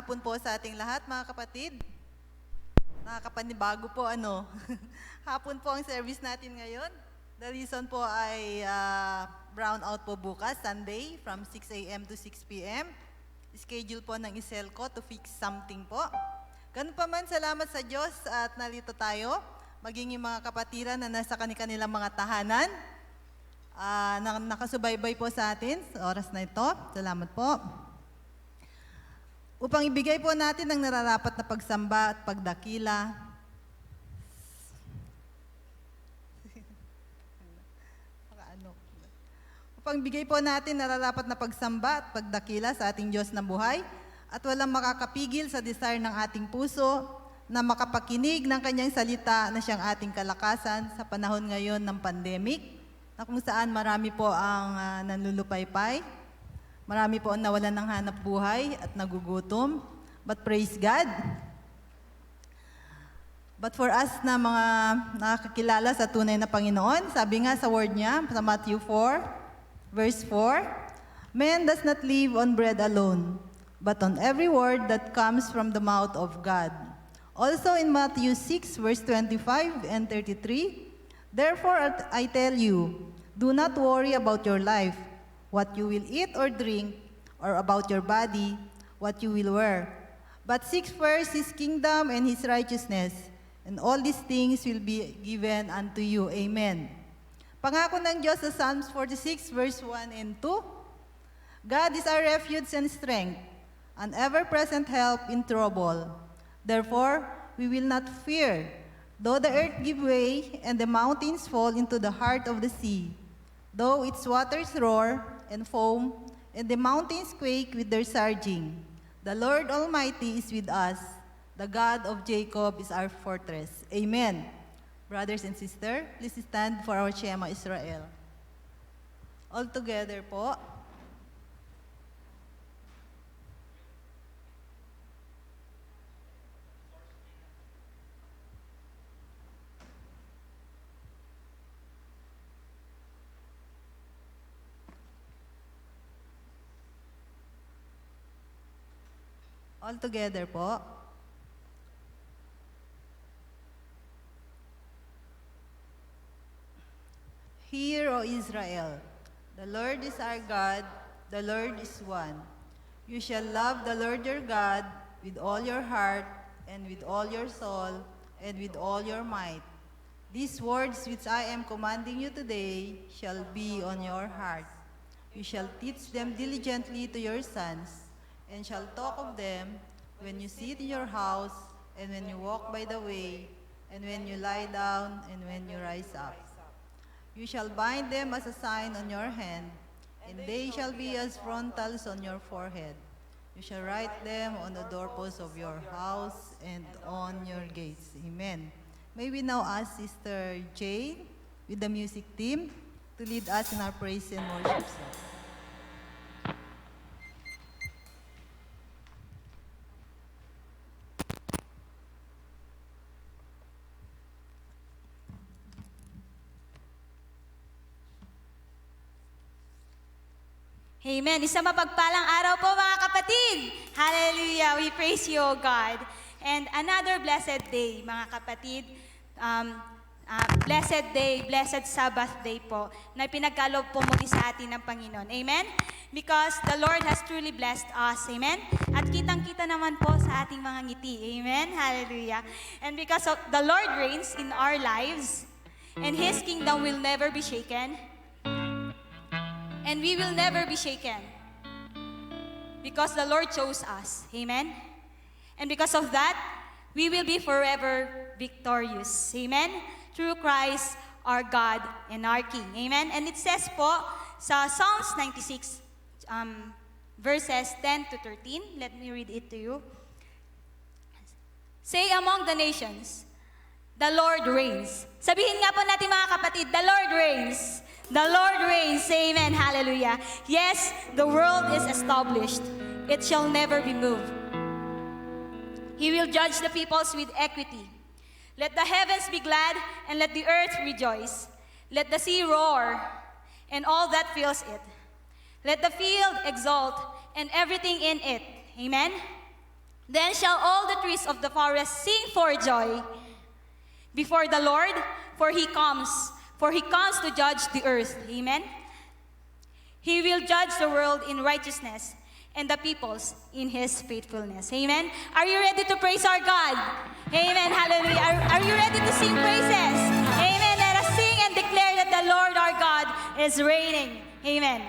hapon po sa ating lahat, mga kapatid. Nakakapanibago po, hapon po ang service natin ngayon. The reason po ay brown out po bukas, Sunday, from 6 a.m. to 6 p.m. Schedule po ng Iselco to fix something po. Ganun pa man, salamat sa Diyos at nalito tayo. Maging yung mga kapatiran na nasa kanilang mga tahanan. Nakasubaybay po sa atin sa oras na ito. Salamat po. Upang ibigay po natin ang nararapat na pagsamba at pagdakila. Upang ibigay po natin nararapat na pagsamba at pagdakila sa ating Diyos na buhay at walang makakapigil sa desire ng ating puso na makapakinig ng kanyang salita na siyang ating kalakasan sa panahon ngayon ng pandemic na kung saan marami po ang nanlulupaypay. Marami po ang nawalan ng hanap buhay at nagugutom. But praise God. But for us na mga nakakilala sa tunay na Panginoon, sabi nga sa word niya, sa Matthew 4, verse 4, man does not live on bread alone, but on every word that comes from the mouth of God. Also in Matthew 6, verse 25 and 33, therefore I tell you, do not worry about your life, what you will eat or drink, or about your body, what you will wear. But seek first His kingdom and His righteousness, and all these things will be given unto you. Amen. Pangako ng Diyos sa Psalms 46, verse 1 and 2, God is our refuge and strength, an ever-present help in trouble. Therefore, we will not fear, though the earth give way and the mountains fall into the heart of the sea, though its waters roar and foam, and the mountains quake with their surging. The Lord Almighty is with us. The God of Jacob is our fortress. Amen. Brothers and sisters, please stand for our Shema Israel. All together po. All together po. Hear, O Israel, the Lord is our God, the Lord is one. You shall love the Lord your God with all your heart, and with all your soul, and with all your might. These words which I am commanding you today shall be on your heart. You shall teach them diligently to your sons, and shall talk of them when you sit in your house, and when you walk by the way, and when you lie down, and when you rise up. You shall bind them as a sign on your hand, and they shall be as frontals on your forehead. You shall write them on the doorposts of your house and on your gates. Amen. May we now ask Sister Jane with the music team to lead us in our praise and worship song. Amen. Isang mapagpalang araw po mga kapatid. Hallelujah. We praise you, O God. And another blessed day, mga kapatid. Blessed day, blessed Sabbath day po na pinagkaloob po muli sa atin ng Panginoon. Amen? Because the Lord has truly blessed us. Amen? At kitang-kita naman po sa ating mga ngiti. Amen? Hallelujah. And because of the Lord reigns in our lives, and His kingdom will never be shaken, and we will never be shaken because the Lord chose us. Amen? And because of that, we will be forever victorious. Amen? Through Christ, our God and our King. Amen? And it says po sa Psalms 96, verses 10 to 13. Let me read it to you. Say among the nations, the Lord reigns. Sabihin nga po natin mga kapatid, the Lord reigns. The Lord reigns. Amen. Hallelujah. Yes, the world is established. It shall never be moved. He will judge the peoples with equity. Let the heavens be glad, and let the earth rejoice. Let the sea roar, and all that fills it. Let the field exult, and everything in it. Amen. Then shall all the trees of the forest sing for joy before the Lord, for he comes to judge the earth. Amen. He will judge the world in righteousness and the peoples in his faithfulness. Amen. Are you ready to praise our God? Amen. Hallelujah. Are you ready to sing praises? Amen. Let us sing and declare that the Lord our God is reigning. Amen.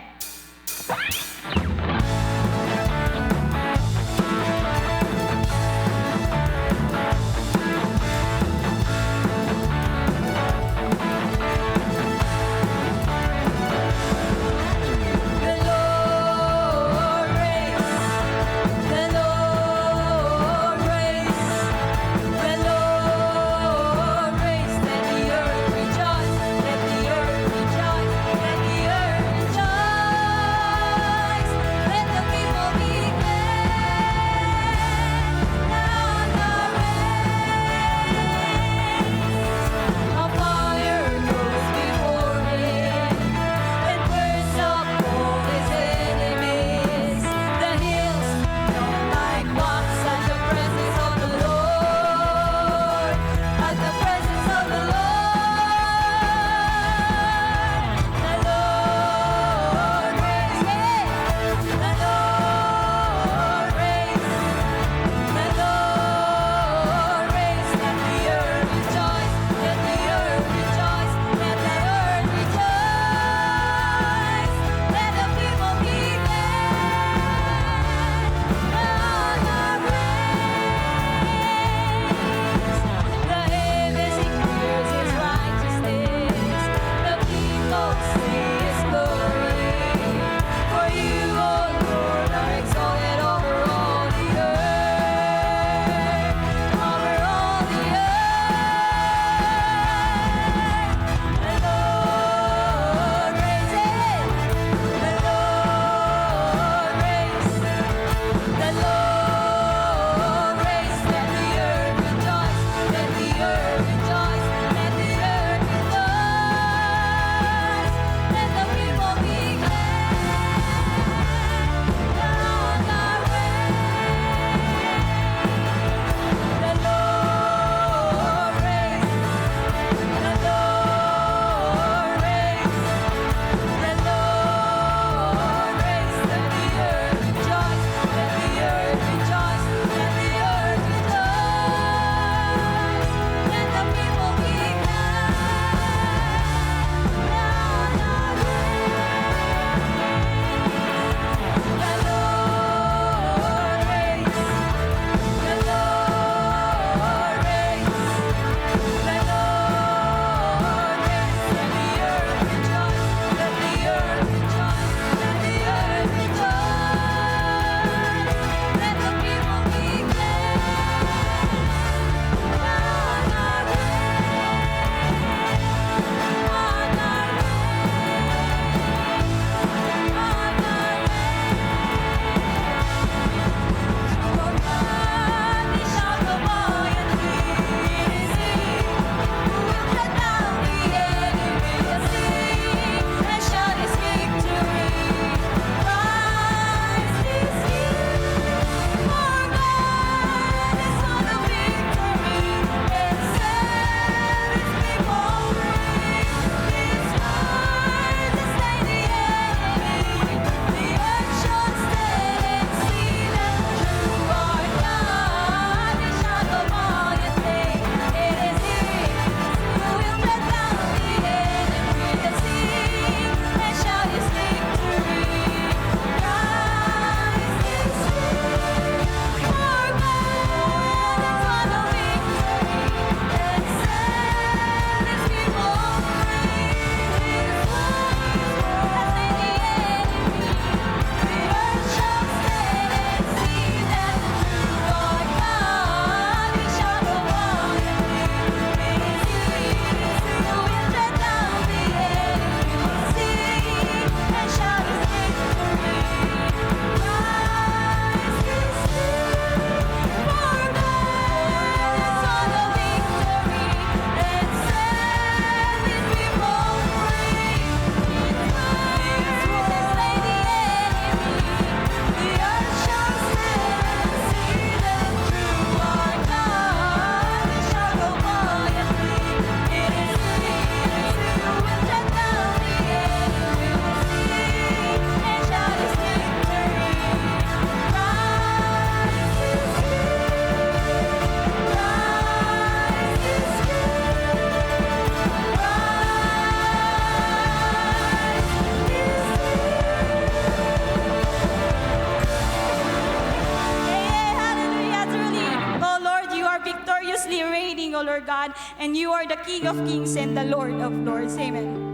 unchangeable, Lord God, and you are the King of kings and the Lord of lords. Amen.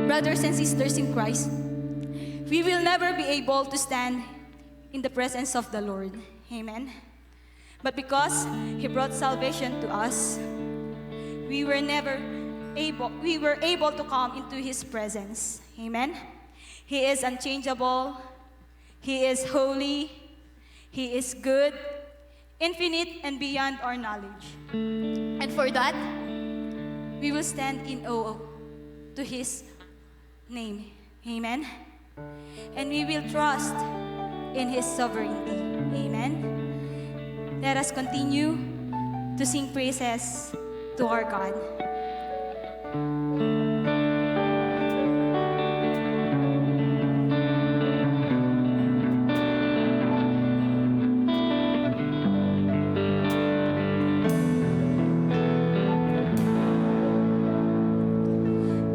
Brothers and sisters in Christ, we will never be able to stand in the presence of the Lord. Amen. But because He brought salvation to us, we were able to come into His presence. Amen. He is unchangeable. He is holy. He is good, infinite, and beyond our knowledge. And for that, we will stand in awe to His name. Amen. And we will trust in His sovereignty. Amen. Let us continue to sing praises to our God.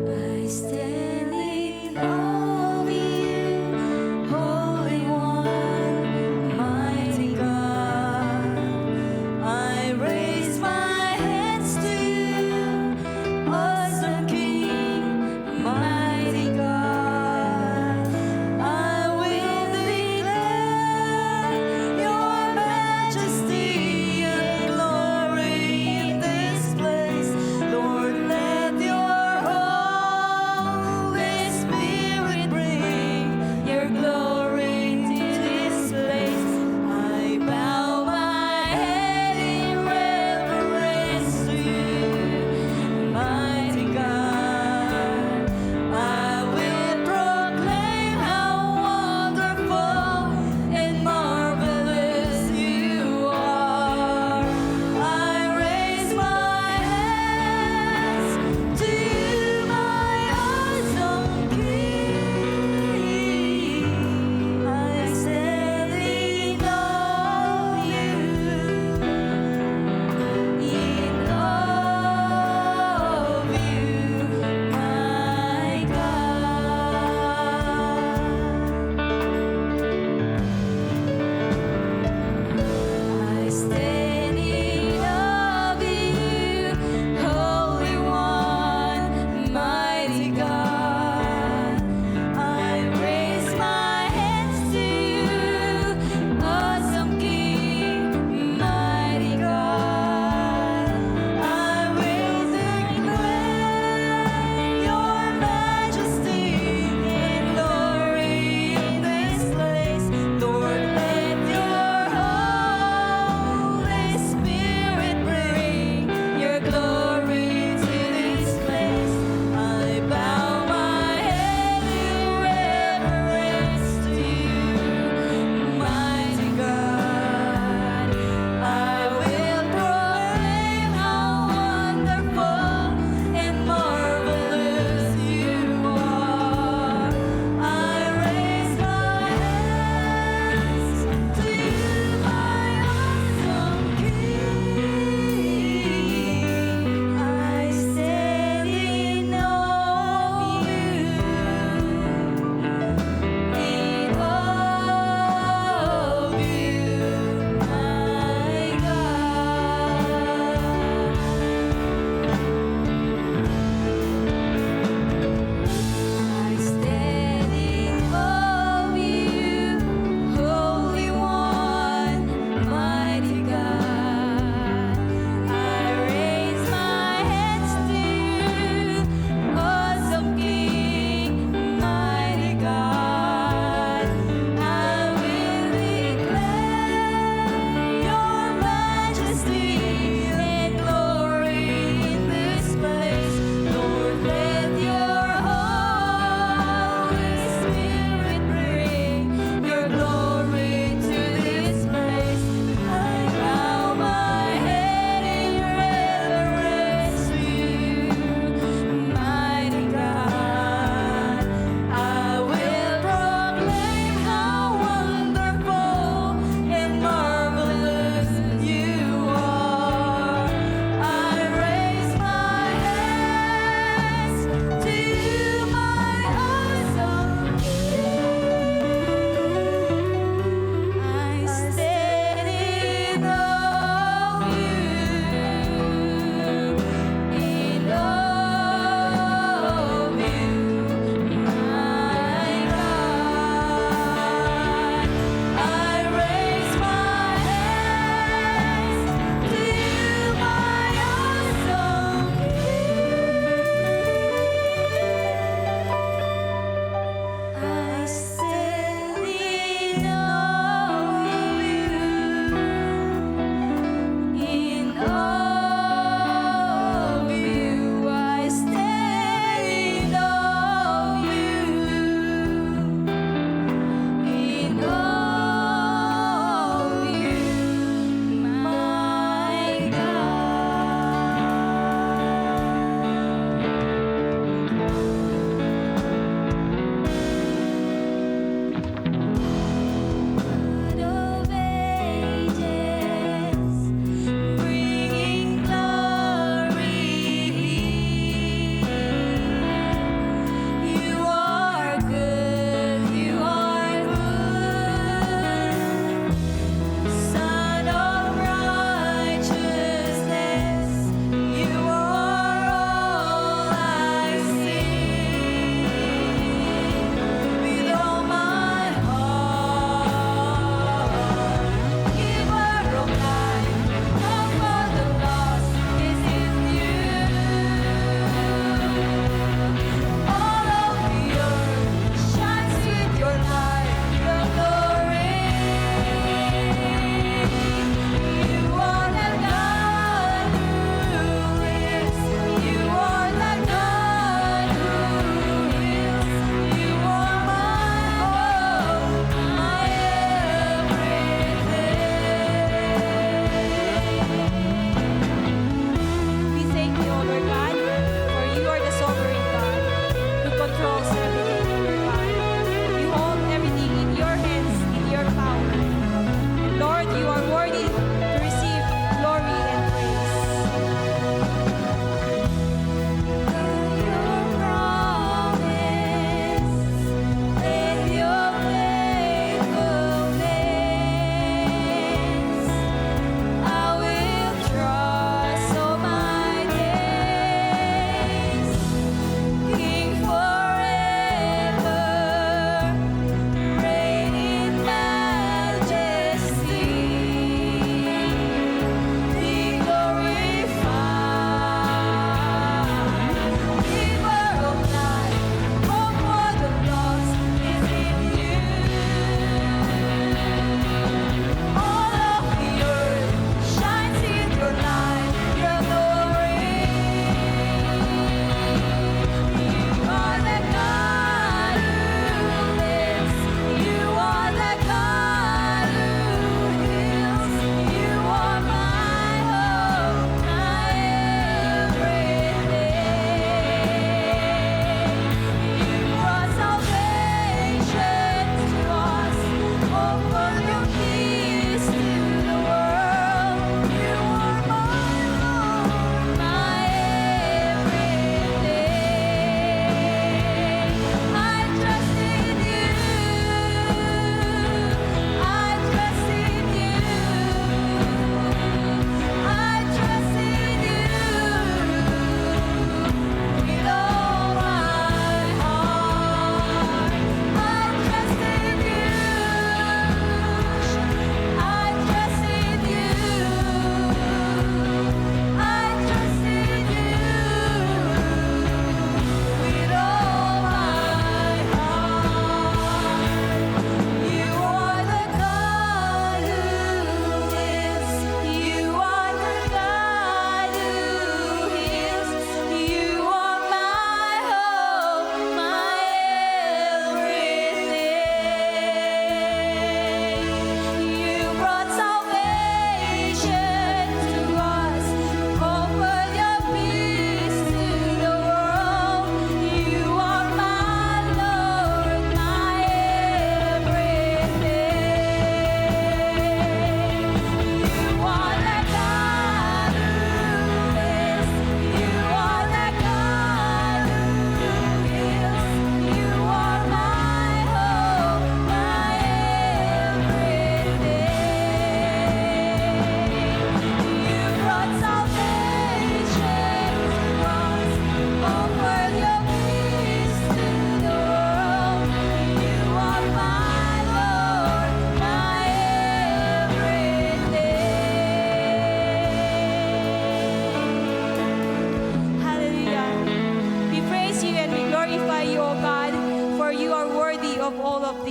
I stand in awe of you, Holy One, mighty God. I raise my hands to you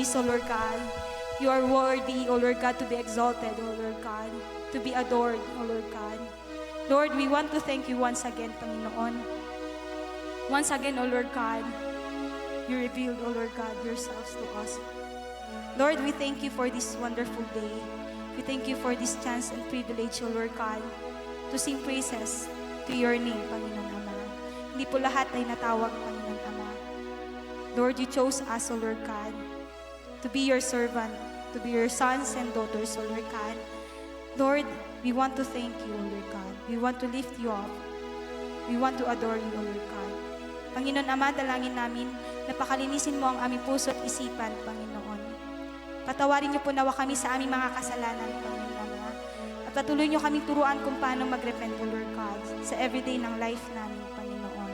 praise, O Lord God. You are worthy, O Lord God, to be exalted, O Lord God, to be adored, O Lord God. Lord, we want to thank you once again, Panginoon. Once again, O Lord God, you revealed, O Lord God, yourselves to us. Lord, we thank you for this wonderful day. We thank you for this chance and privilege, O Lord God, to sing praises to your name, Panginoon Ama. Hindi po lahat ay natawag, Panginoon Ama. Lord, you chose us, O Lord God, to be your servant, to be your sons and daughters, O Lord God. Lord, we want to thank you, O Lord God. We want to lift you up. We want to adore you, O Lord God. Panginoon Ama, dalangin namin na pakalinisin mo ang aming puso at isipan, Panginoon. Patawarin niyo po nawa kami sa aming mga kasalanan, Panginoon Ama. At patuloy niyo kaming turuan kung paano mag-repent, O Lord God, sa everyday ng life namin, Panginoon.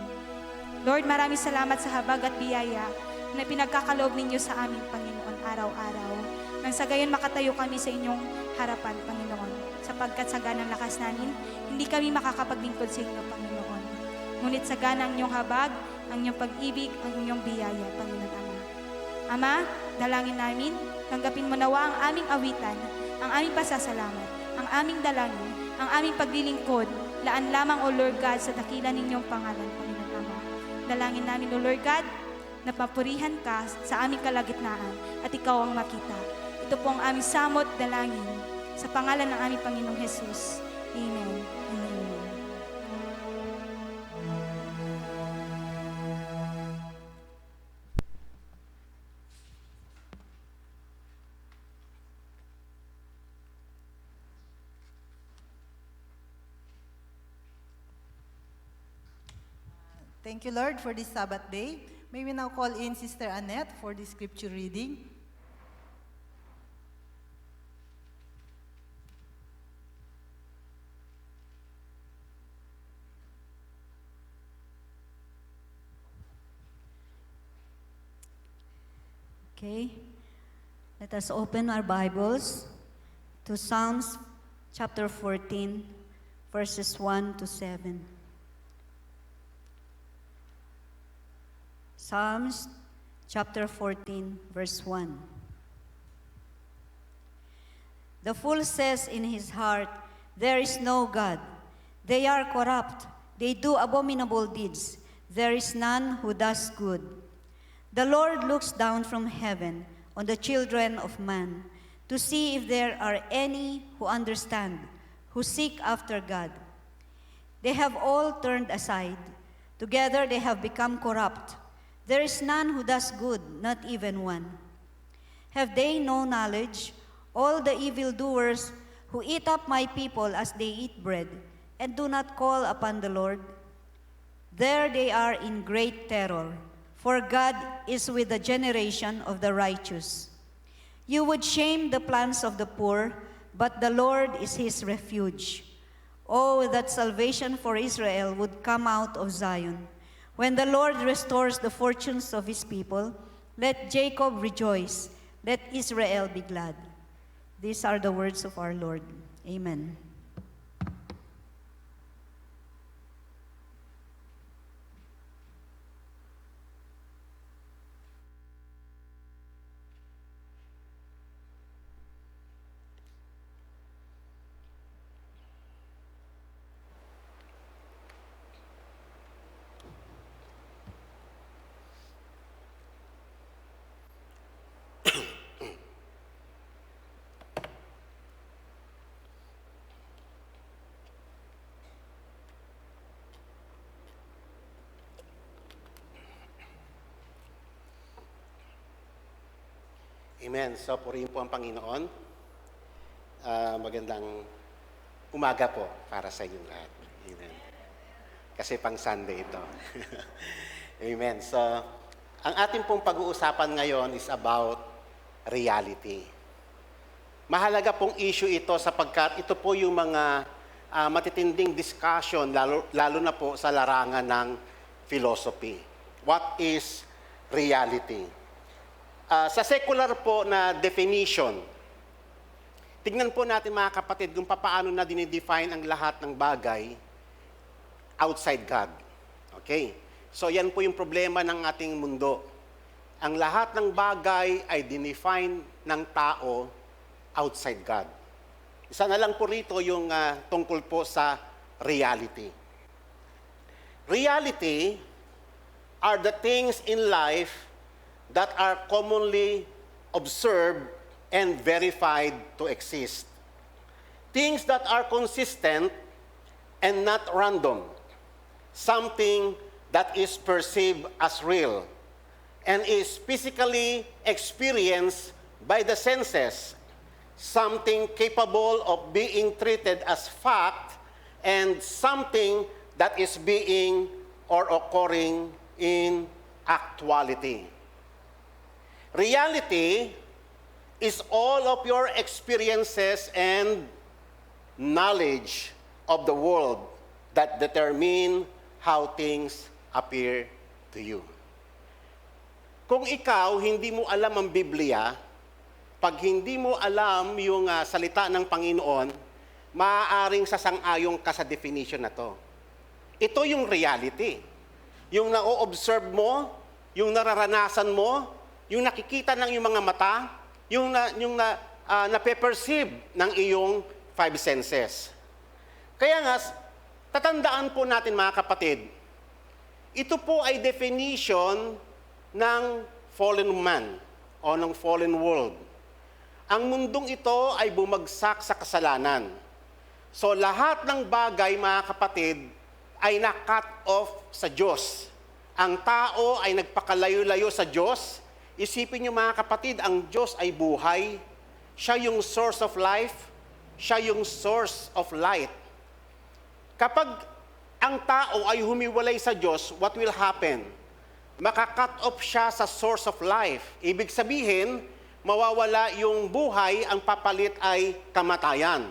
Lord, maraming salamat sa habag at biyaya na pinagkakaloob ninyo sa aming, Panginoon, araw-araw. Nang sa gayon makatayo kami sa inyong harapan, Panginoon. Sapagkat sa ganang lakas namin, hindi kami makakapaglingkod sa inyo, Panginoon. Ngunit sa ganang inyong habag, ang inyong pag-ibig, ang inyong biyaya, Panginoon Ama. Ama, dalangin namin, tanggapin mo nawa ang aming awitan, ang aming pasasalamat, ang aming dalangin, ang aming paglilingkod, laan lamang, O Lord God, sa dakilan ninyong pangalan, Panginoon Ama. Dalangin namin, O Lord God, na papurihan ka sa aming kalagitnaan at ikaw ang makita. Ito po ang aming samot dalangin sa pangalan ng aming Panginoong Jesus. Amen. Amen. Thank you, Lord, for this Sabbath day. May we now call in Sister Annette for the scripture reading. Okay, let us open our Bibles to Psalms chapter 14, verses 1 to 7. Psalms chapter 14, verse 1. The fool says in his heart, "There is no God." They are corrupt. They do abominable deeds. There is none who does good. The Lord looks down from heaven on the children of man to see if there are any who understand, who seek after God. They have all turned aside. Together they have become corrupt. There is none who does good, not even one. Have they no knowledge? All the evildoers who eat up my people as they eat bread, and do not call upon the Lord? There they are in great terror, for God is with the generation of the righteous. You would shame the plans of the poor, but the Lord is his refuge. Oh, that salvation for Israel would come out of Zion. When the Lord restores the fortunes of his people, let Jacob rejoice, let Israel be glad. These are the words of our Lord. Amen. Amen. So, purihin po ang Panginoon. Magandang umaga po para sa inyong lahat. Amen. Kasi pang Sunday ito. Amen. So, ang ating pong pag-uusapan ngayon is about reality. Mahalaga pong issue ito sapagkat ito po yung mga matitinding discussion, lalo na po sa larangan ng philosophy. What is reality? Sa secular po na definition, tignan po natin mga kapatid kung paano na dinidefine ang lahat ng bagay outside God. Okay? So yan po yung problema ng ating mundo. ang lahat ng bagay ay dinefine ng tao outside God. Isa na lang po rito yung tungkol po sa reality. Reality are the things in life that are commonly observed and verified to exist. Things that are consistent and not random. Something that is perceived as real and is physically experienced by the senses. Something capable of being treated as fact and something that is being or occurring in actuality. Reality is all of your experiences and knowledge of the world that determine how things appear to you. Kung ikaw hindi mo alam ang Biblia, pag hindi mo alam yung salita ng Panginoon, maaaring sasang-ayong ka sa definition na to. Ito yung reality. Yung na-observe mo, yung nararanasan mo, yung nakikita ng iyong mga mata, yung nape-perceive ng iyong five senses. Kaya nga, tatandaan po natin mga kapatid, ito po ay definition ng fallen man o ng fallen world. Ang mundong ito ay bumagsak sa kasalanan. So lahat ng bagay mga kapatid ay na-cut off sa Diyos. Ang tao ay nagpakalayo-layo sa Diyos. Isipin niyo mga kapatid, ang Diyos ay buhay. Siya yung source of life. Siya yung source of light. Kapag ang tao ay humiwalay sa Diyos, what will happen? Makakat off siya sa source of life. Ibig sabihin, mawawala yung buhay, ang papalit ay kamatayan.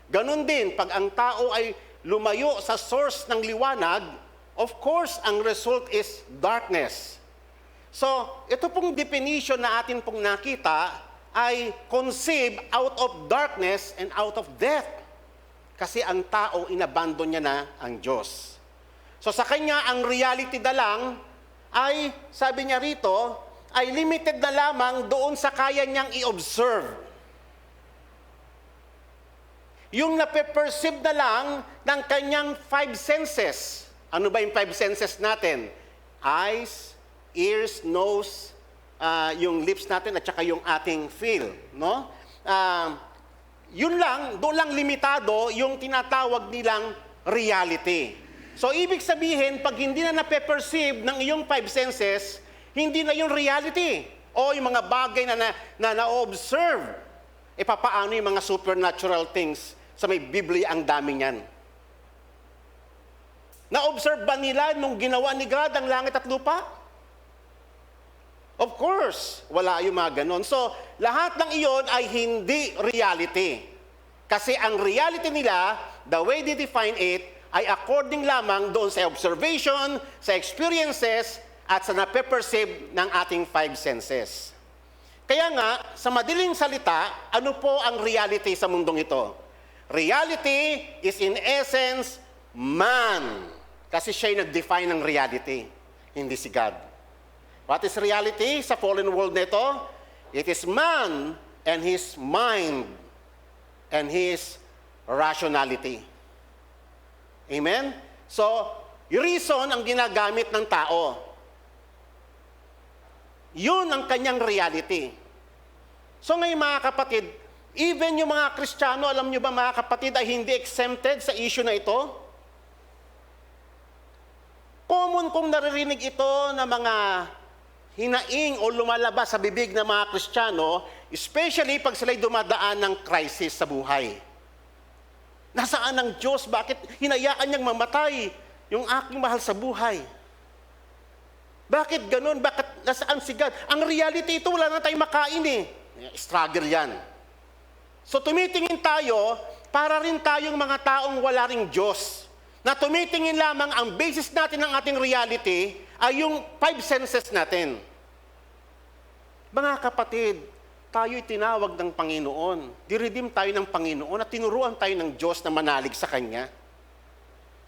Ganon din, pag ang tao ay lumayo sa source ng liwanag, of course, ang result is darkness. So, ito pong definition na atin pong nakita ay conceived out of darkness and out of death. Kasi ang tao, inabandon niya na ang Diyos. So sa kanya, ang reality na lang ay, sabi niya rito, ay limited na lamang doon sa kaya niyang i-observe. Yung nape-perceive na lang ng kanyang five senses. Ano ba yung five senses natin? Eyes, ears, nose, yung lips natin at saka yung ating feel, no? Yun lang, doon lang limitado yung tinatawag nilang reality. So, ibig sabihin, pag hindi na nape-perceive ng iyong five senses, hindi na yung reality. O yung mga bagay na na-observe. E papaano yung mga supernatural things sa may Biblia, ang dami niyan. Na-observe ba nila nung ginawa ni God ang langit at lupa? Of course, wala yung mga ganon. So, lahat ng iyon ay hindi reality. Kasi ang reality nila, the way they define it, ay according lamang doon sa observation, sa experiences, at sa nape-perceive ng ating five senses. Kaya nga, sa madaling salita, ano po ang reality sa mundong ito? Reality is in essence, man. Kasi siya'y nag-define ng reality, hindi si God. What is reality sa fallen world nito? It is man and his mind and his rationality. Amen? So, yung reason ang ginagamit ng tao. Yun ang kanyang reality. So ngayon mga kapatid, even yung mga Kristiyano, alam nyo ba mga kapatid, ay hindi exempted sa issue na ito? Common kong naririnig ito na mga hinaing o lumalabas sa bibig ng mga Kristiyano, especially pag sila'y dumadaan ng crisis sa buhay. Nasaan ang Diyos? Bakit hinayaan niyang mamatay yung aking mahal sa buhay? Bakit ganun? Bakit nasaan si God? Ang reality ito, wala na tayong makain eh. Struggle yan. So tumitingin tayo, para rin tayong mga taong wala ring Diyos. Na tumitingin lamang, ang basis natin ng ating reality ay yung five senses natin. Mga kapatid, tayo'y tinawag ng Panginoon. Diredeem tayo ng Panginoon at tinuruan tayo ng Diyos na manalig sa Kanya.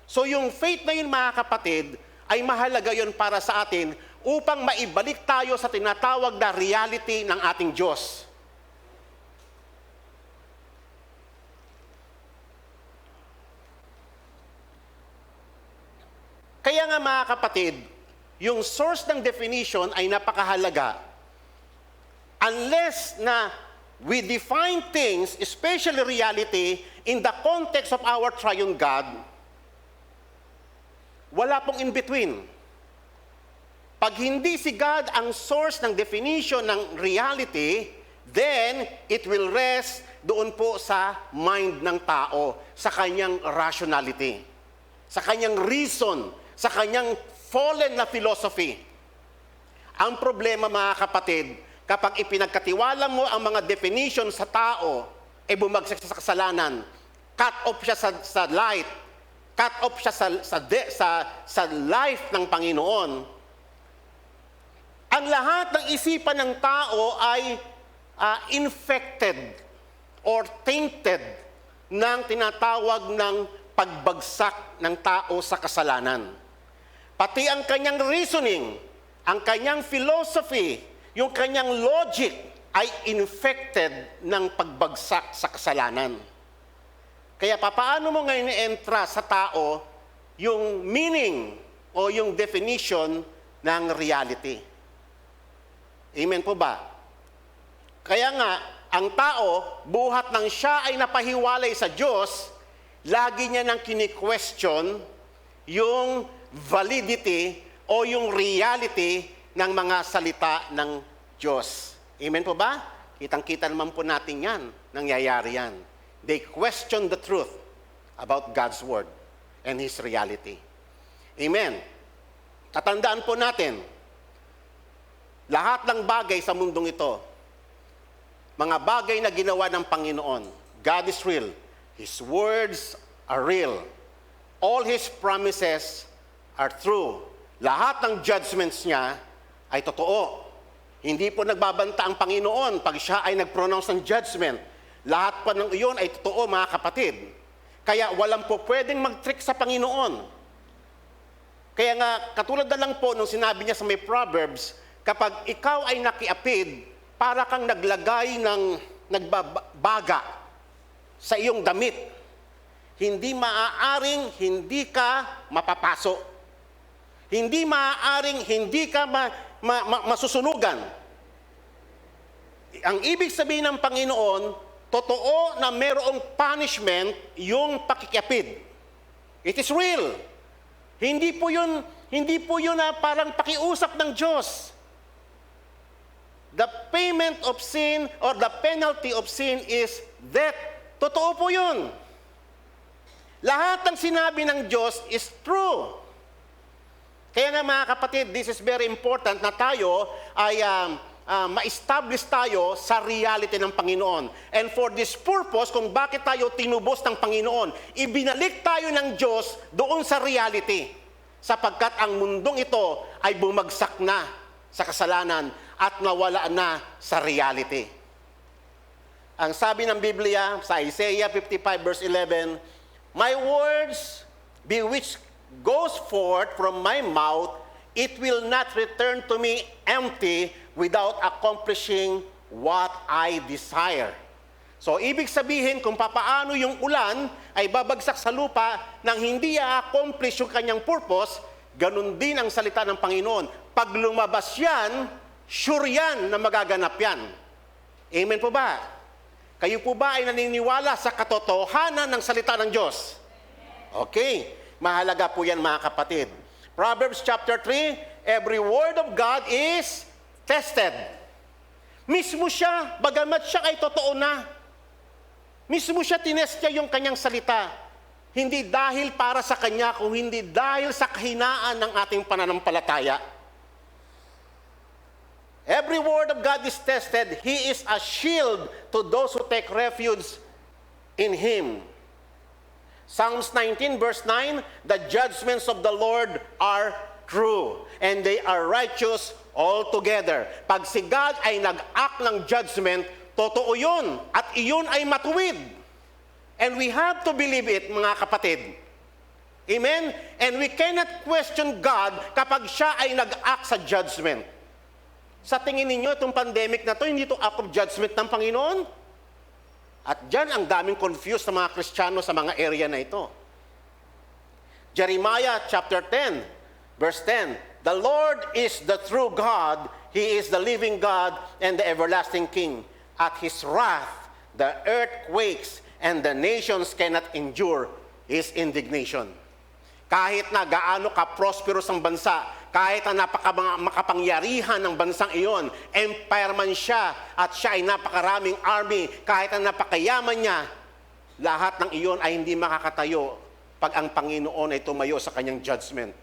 So yung faith na yun mga kapatid, ay mahalaga yun para sa atin, upang maibalik tayo sa tinatawag na reality ng ating Diyos. Kaya nga mga kapatid, yung source ng definition ay napakahalaga. Unless na we define things, especially reality, in the context of our triune God, wala pong in-between. Pag hindi si God ang source ng definition ng reality, then it will rest doon po sa mind ng tao, sa kanyang rationality, sa kanyang reason, sa kanyang fallen na philosophy. Ang problema mga kapatid, kapag ipinagkatiwala mo ang mga definition sa tao, bumagsak siya sa kasalanan, cut off siya sa light, cut off siya sa life ng Panginoon. Ang lahat ng isipan ng tao ay infected or tainted ng tinatawag ng pagbagsak ng tao sa kasalanan. Pati ang kanyang reasoning, ang kanyang philosophy, yung kanyang logic ay infected ng pagbagsak sa kasalanan. Kaya papaano mo ngayon i-entra sa tao yung meaning o yung definition ng reality? Amen po ba? Kaya nga, ang tao, buhat ng siya ay napahiwalay sa Diyos, lagi niya nang kini-question yung validity o yung reality ng mga salita ng Diyos. Amen po ba? Kitang-kita naman po natin yan. Nangyayari yan. They question the truth about God's Word and His reality. Amen. Tatandaan po natin, lahat ng bagay sa mundong ito, mga bagay na ginawa ng Panginoon, God is real. His words are real. All His promises are true. Lahat ng judgments niya ay totoo. Hindi po nagbabanta ang Panginoon pag siya ay nag-pronounce ng judgment. Lahat pa ng iyon ay totoo, mga kapatid. Kaya walang po pwedeng mag-trick sa Panginoon. Kaya nga, katulad na lang po nung sinabi niya sa may Proverbs, kapag ikaw ay nakiapid, para kang naglagay ng nagbabaga sa iyong damit. Hindi maaaring hindi ka mapapaso. Hindi maaaring hindi ka masusunugan. Ang ibig sabihin ng Panginoon, totoo na mayroong punishment yung pakikiapid. It is real. Hindi po yun na parang pakiusap ng Diyos. The payment of sin or the penalty of sin is death. Totoo po yun. Lahat ng sinabi ng Diyos is true. Kaya nga mga kapatid, this is very important na tayo ay ma-establish tayo sa reality ng Panginoon. And for this purpose, kung bakit tayo tinubos ng Panginoon, ibinalik tayo ng Diyos doon sa reality. Sapagkat ang mundong ito ay bumagsak na sa kasalanan at nawala na sa reality. Ang sabi ng Biblia sa Isaiah 55 verse 11, "My words be which goes forth from my mouth, it will not return to me empty without accomplishing what I desire." So, ibig sabihin kung papaano yung ulan ay babagsak sa lupa nang hindi i-accomplish yung kanyang purpose, ganun din ang salita ng Panginoon. Pag lumabas yan, sure yan na magaganap yan. Amen po ba? Kayo po ba ay naniniwala sa katotohanan ng salita ng Diyos? Okay. Mahalaga po yan mga kapatid. Proverbs chapter 3, every word of God is tested. Mismo siya, bagamat siya ay totoo na. Mismo siya tinest niya yung kanyang salita. Hindi dahil para sa kanya, kung hindi dahil sa kahinaan ng ating pananampalataya. Every word of God is tested. He is a shield to those who take refuge in Him. Psalms 19 verse 9, "The judgments of the Lord are true, and they are righteous altogether." Pag si God ay nag-act ng judgment, totoo yun, at iyon ay matuwid. And we have to believe it, mga kapatid. Amen? And we cannot question God kapag siya ay nag-act sa judgment. Sa tingin ninyo, itong pandemic na to, hindi ito act of judgment ng Panginoon? At dyan ang daming confused na mga Kristiyano sa mga area na ito. Jeremiah chapter 10, verse 10, "The Lord is the true God, He is the living God and the everlasting King. At His wrath, the earth quakes and the nations cannot endure His indignation." Kahit na gaano ka-prosperous ang bansa, kahit na makapangyarihan ng bansang iyon, empire man siya at siya ay napakaraming army, kahit na napakayaman niya, lahat ng iyon ay hindi makakatayo pag ang Panginoon ay tumayo sa kanyang judgment.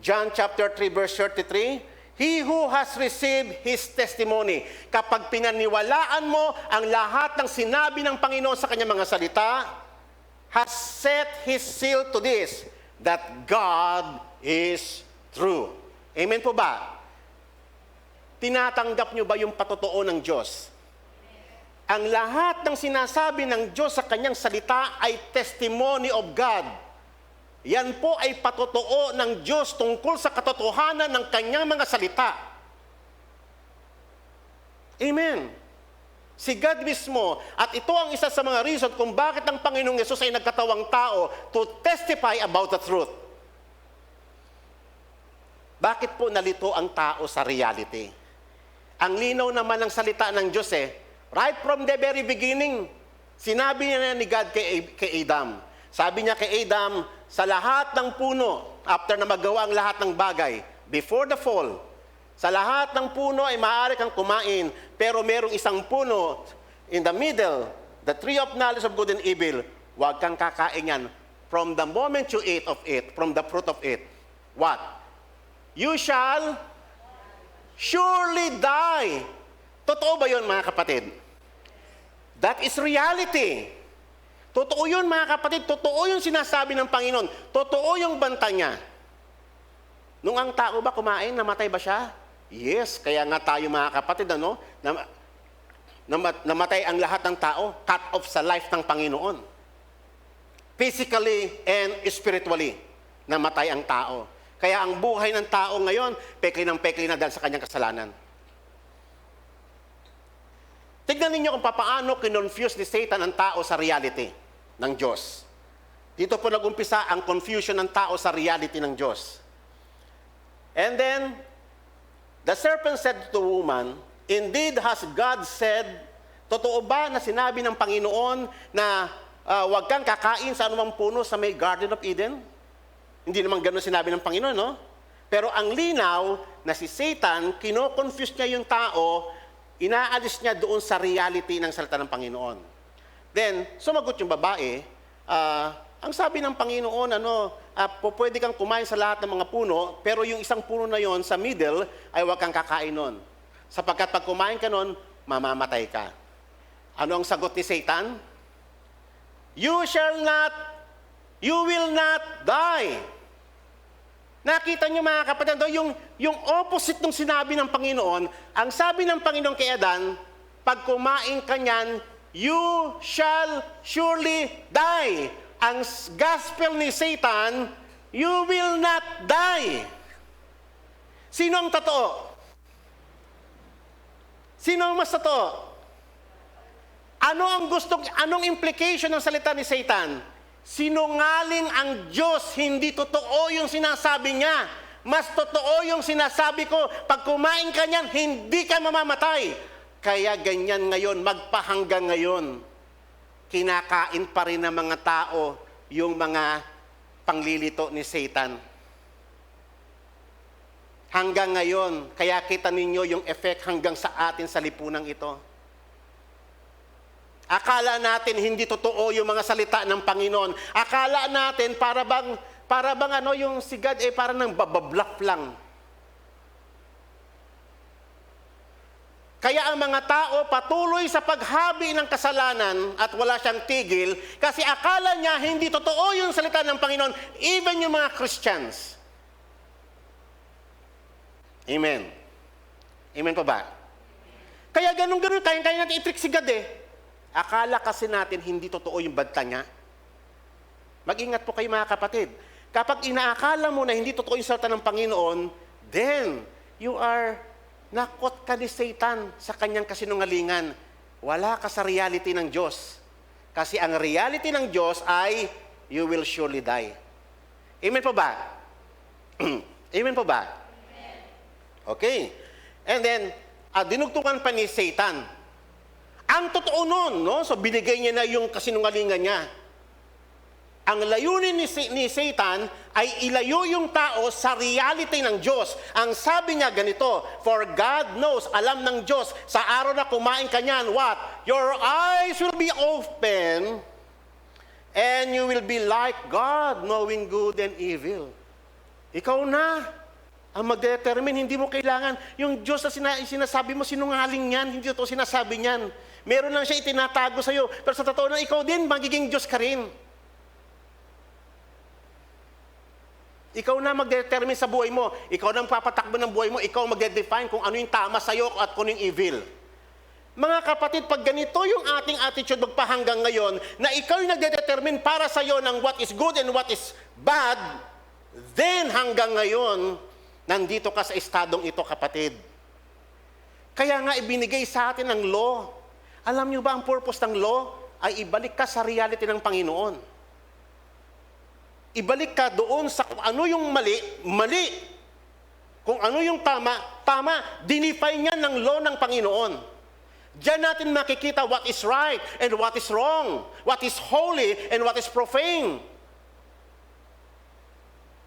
John chapter 3 verse 33, "He who has received His testimony," kapag pinaniwalaan mo ang lahat ng sinabi ng Panginoon sa kanyang mga salita, "has set His seal to this, that God is true." Amen po ba? Tinatanggap nyo ba yung patotoo ng Diyos? Ang lahat ng sinasabi ng Diyos sa kanyang salita ay testimony of God. Yan po ay patotoo ng Diyos tungkol sa katotohanan ng kanyang mga salita. Amen. Si God mismo, at ito ang isa sa mga reason kung bakit ang Panginoong Yesus ay nagkatawang tao to testify about the truth. Bakit po nalito ang tao sa reality? Ang linaw naman ng salita ng Diyos right from the very beginning, sinabi niya ni God kay Adam. Sabi niya kay Adam, sa lahat ng puno, after na magawa ang lahat ng bagay, before the fall, sa lahat ng puno ay maaari kang kumain, pero merong isang puno in the middle, the tree of knowledge of good and evil, huwag kang kakain yan. From the moment you eat of it, from the fruit of it, what? You shall surely die. Totoo ba yun, mga kapatid? That is reality. Totoo yun, mga kapatid. Totoo yung sinasabi ng Panginoon. Totoo yung banta niya. Nung ang tao ba kumain, namatay ba siya? Yes, kaya nga tayo mga kapatid, namatay ang lahat ng tao, cut off sa life ng Panginoon. Physically and spiritually, namatay ang tao. Kaya ang buhay ng tao ngayon, pekli na dahil sa kanyang kasalanan. Tignan ninyo kung paano kinonfuse ni Satan ang tao sa reality ng Diyos. Dito po nag-umpisa ang confusion ng tao sa reality ng Diyos. And then, the serpent said to the woman, "Indeed has God said," totoo ba na sinabi ng Panginoon na huwag kang kakain sa anumang puno sa may Garden of Eden? Hindi naman ganun sinabi ng Panginoon, no? Pero ang linaw na si Satan, kino-confuse niya yung tao, inaalis niya doon sa reality ng salita ng Panginoon. Then, sumagot yung babae, ang sabi ng Panginoon, pwede kang kumain sa lahat ng mga puno, pero yung isang puno na yon sa middle, ay huwag kang kakain nun. Sapagkat pag kumain ka nun, mamamatay ka. Ano ang sagot ni Satan? You will not die. Nakita niyo mga kapatid, yung opposite ng sinabi ng Panginoon, ang sabi ng Panginoon kay Adan, pag kumain ka niyan, you shall surely die. Ang gospel ni Satan, you will not die. Sino ang totoo? Sino ang mas totoo? Anong implication ng salita ni Satan? Sinungaling ang Diyos, hindi totoo yung sinasabi niya. Mas totoo yung sinasabi ko, pag kumain ka niyan, hindi ka mamamatay. Kaya ganyan ngayon, magpahanggang ngayon. Kinakain pa rin ng mga tao yung mga panglilito ni Satan. Hanggang ngayon, kaya kita ninyo yung effect hanggang sa atin sa lipunang ito. Akala natin hindi totoo yung mga salita ng Panginoon. Akala natin para bang yung si God parang nang bababluff lang. Kaya ang mga tao patuloy sa paghabi ng kasalanan at wala siyang tigil kasi akala niya hindi totoo yung salita ng Panginoon, even yung mga Christians. Amen. Amen pa ba? Kaya ganun kaya natin i-trick si God Akala kasi natin hindi totoo yung banta niya. Mag-ingat po kayo mga kapatid. Kapag inaakala mo na hindi totoo yung salita ng Panginoon, then you are nakot ka ni Satan sa kanyang kasinungalingan. Wala ka sa reality ng Diyos. Kasi ang reality ng Diyos ay you will surely die. Amen po ba? Amen po ba? Okay. And then, dinugtungan pa ni Satan. Ang totoo nun, no? So binigay niya na yung kasinungalingan niya. Ang layunin ni Satan ay ilayo yung tao sa reality ng Diyos. Ang sabi niya ganito, for God knows, alam ng Diyos, sa araw na kumain ka niyan, what? Your eyes will be open and you will be like God, knowing good and evil. Ikaw na ang mag-determine, hindi mo kailangan. Yung Diyos na sinasabi mo, sinungaling yan, hindi ito sinasabi niyan. Meron lang siya itinatago sa'yo, pero sa totoo na ikaw din, magiging Diyos ka rin. Ikaw na mag-determine sa buhay mo. Ikaw na ang papatakbo ng buhay mo. Ikaw mag-define kung ano yung tama sa'yo at kung ano yung evil. Mga kapatid, pag ganito yung ating attitude magpahanggang ngayon, na ikaw yung nagdedetermine para sa'yo ng what is good and what is bad, then hanggang ngayon, nandito ka sa estadong ito, kapatid. Kaya nga ibinigay sa atin ang law. Alam niyo ba ang purpose ng law? Ay ibalik ka sa reality ng Panginoon. Ibalik ka doon sa kung ano yung mali, mali. Kung ano yung tama, tama. Dinefine niya ng law ng Panginoon. Diyan natin makikita what is right and what is wrong. What is holy and what is profane.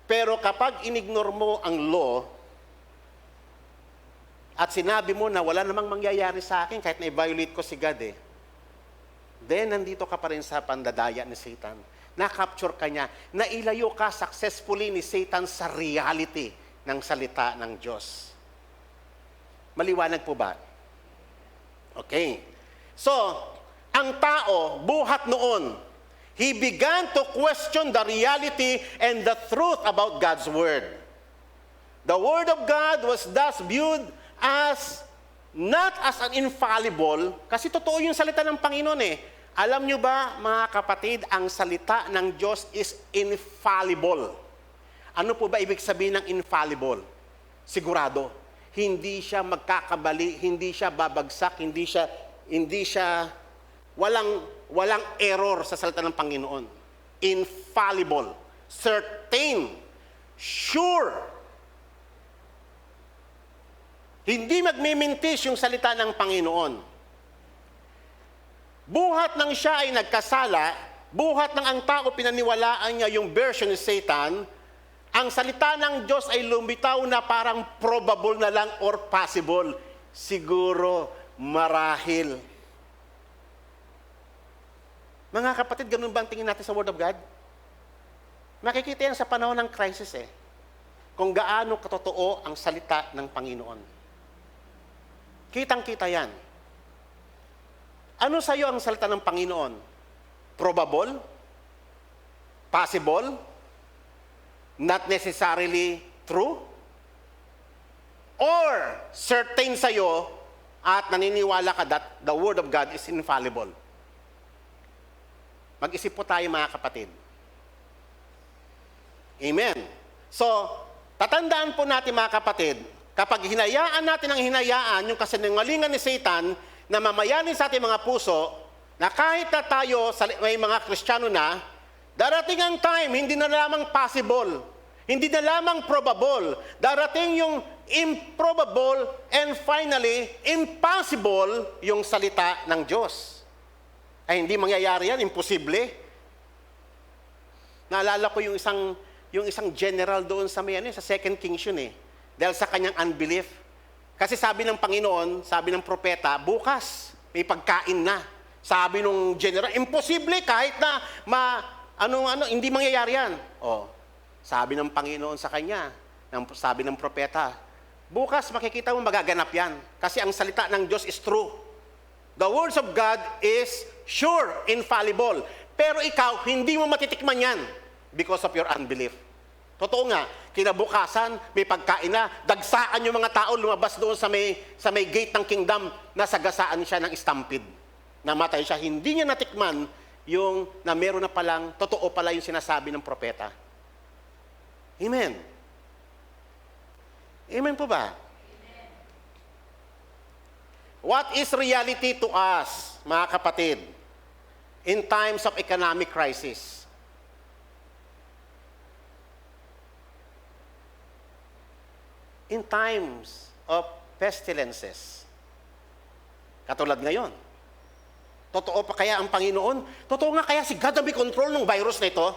Pero kapag inignore mo ang law, at sinabi mo na wala namang mangyayari sa akin kahit na-violate ko si God then nandito ka pa rin sa pandadaya ni Satan. Na-capture ka niya, nailayo ka successfully ni Satan sa reality ng salita ng Diyos. Maliwanag po ba? Okay. So, ang tao, buhat noon, he began to question the reality and the truth about God's Word. The Word of God was thus viewed as, not as an infallible, kasi totoo yung salita ng Panginoon Alam nyo ba, mga kapatid, ang salita ng Diyos is infallible. Ano po ba ibig sabihin ng infallible? Sigurado. Hindi siya magkakabali, hindi siya babagsak, hindi siya walang error sa salita ng Panginoon. Infallible. Certain. Sure. Hindi magmimintis yung salita ng Panginoon. Buhat ng siya ay nagkasala, buhat ng ang tao pinaniwalaan niya yung version ni Satan, ang salita ng Diyos ay lumitaw na parang probable na lang or possible. Siguro, marahil. Mga kapatid, ganun ba ang tingin natin sa Word of God? Makikita yan sa panahon ng crisis kung gaano katotoo ang salita ng Panginoon. Kitang-kita yan. Ano sa iyo ang salita ng Panginoon? Probable? Possible? Not necessarily true? Or certain sa iyo at naniniwala ka that the Word of God is infallible? Mag-isip po tayo mga kapatid. Amen. So, tatandaan po natin mga kapatid, kapag hinayaan natin ang hinayaan yung kasinungalingan ni Satan na mamayanin sa ating mga puso, na kahit na tayo may mga Kristiyano na, darating ang time, hindi na lamang possible, hindi na lamang probable, darating yung improbable and finally, impossible yung salita ng Diyos. Ay hindi mangyayari yan, imposible. Naalala ko yung isang general doon sa sa Second Kings yun dahil sa kanyang unbelief. Kasi sabi ng Panginoon, sabi ng propeta, bukas may pagkain na. Sabi ng general, imposible kahit na hindi mangyayari yan. Sabi ng Panginoon sa kanya, sabi ng propeta, bukas makikita mo magaganap yan. Kasi ang salita ng Diyos is true. The words of God is sure, infallible. Pero ikaw, hindi mo matitikman yan because of your unbelief. Totoo nga, kinabukasan, may pagkain na, dagsaan yung mga tao, lumabas doon sa may gate ng kingdom, nasagasaan siya ng stampede. Namatay siya, hindi niya natikman yung na meron na palang, totoo pala yung sinasabi ng propeta. Amen. Amen po ba? What is reality to us, mga kapatid, in times of economic crisis? In times of pestilences. Katulad ngayon. Totoo pa kaya ang Panginoon? Totoo nga kaya si God ang may control ng virus na ito?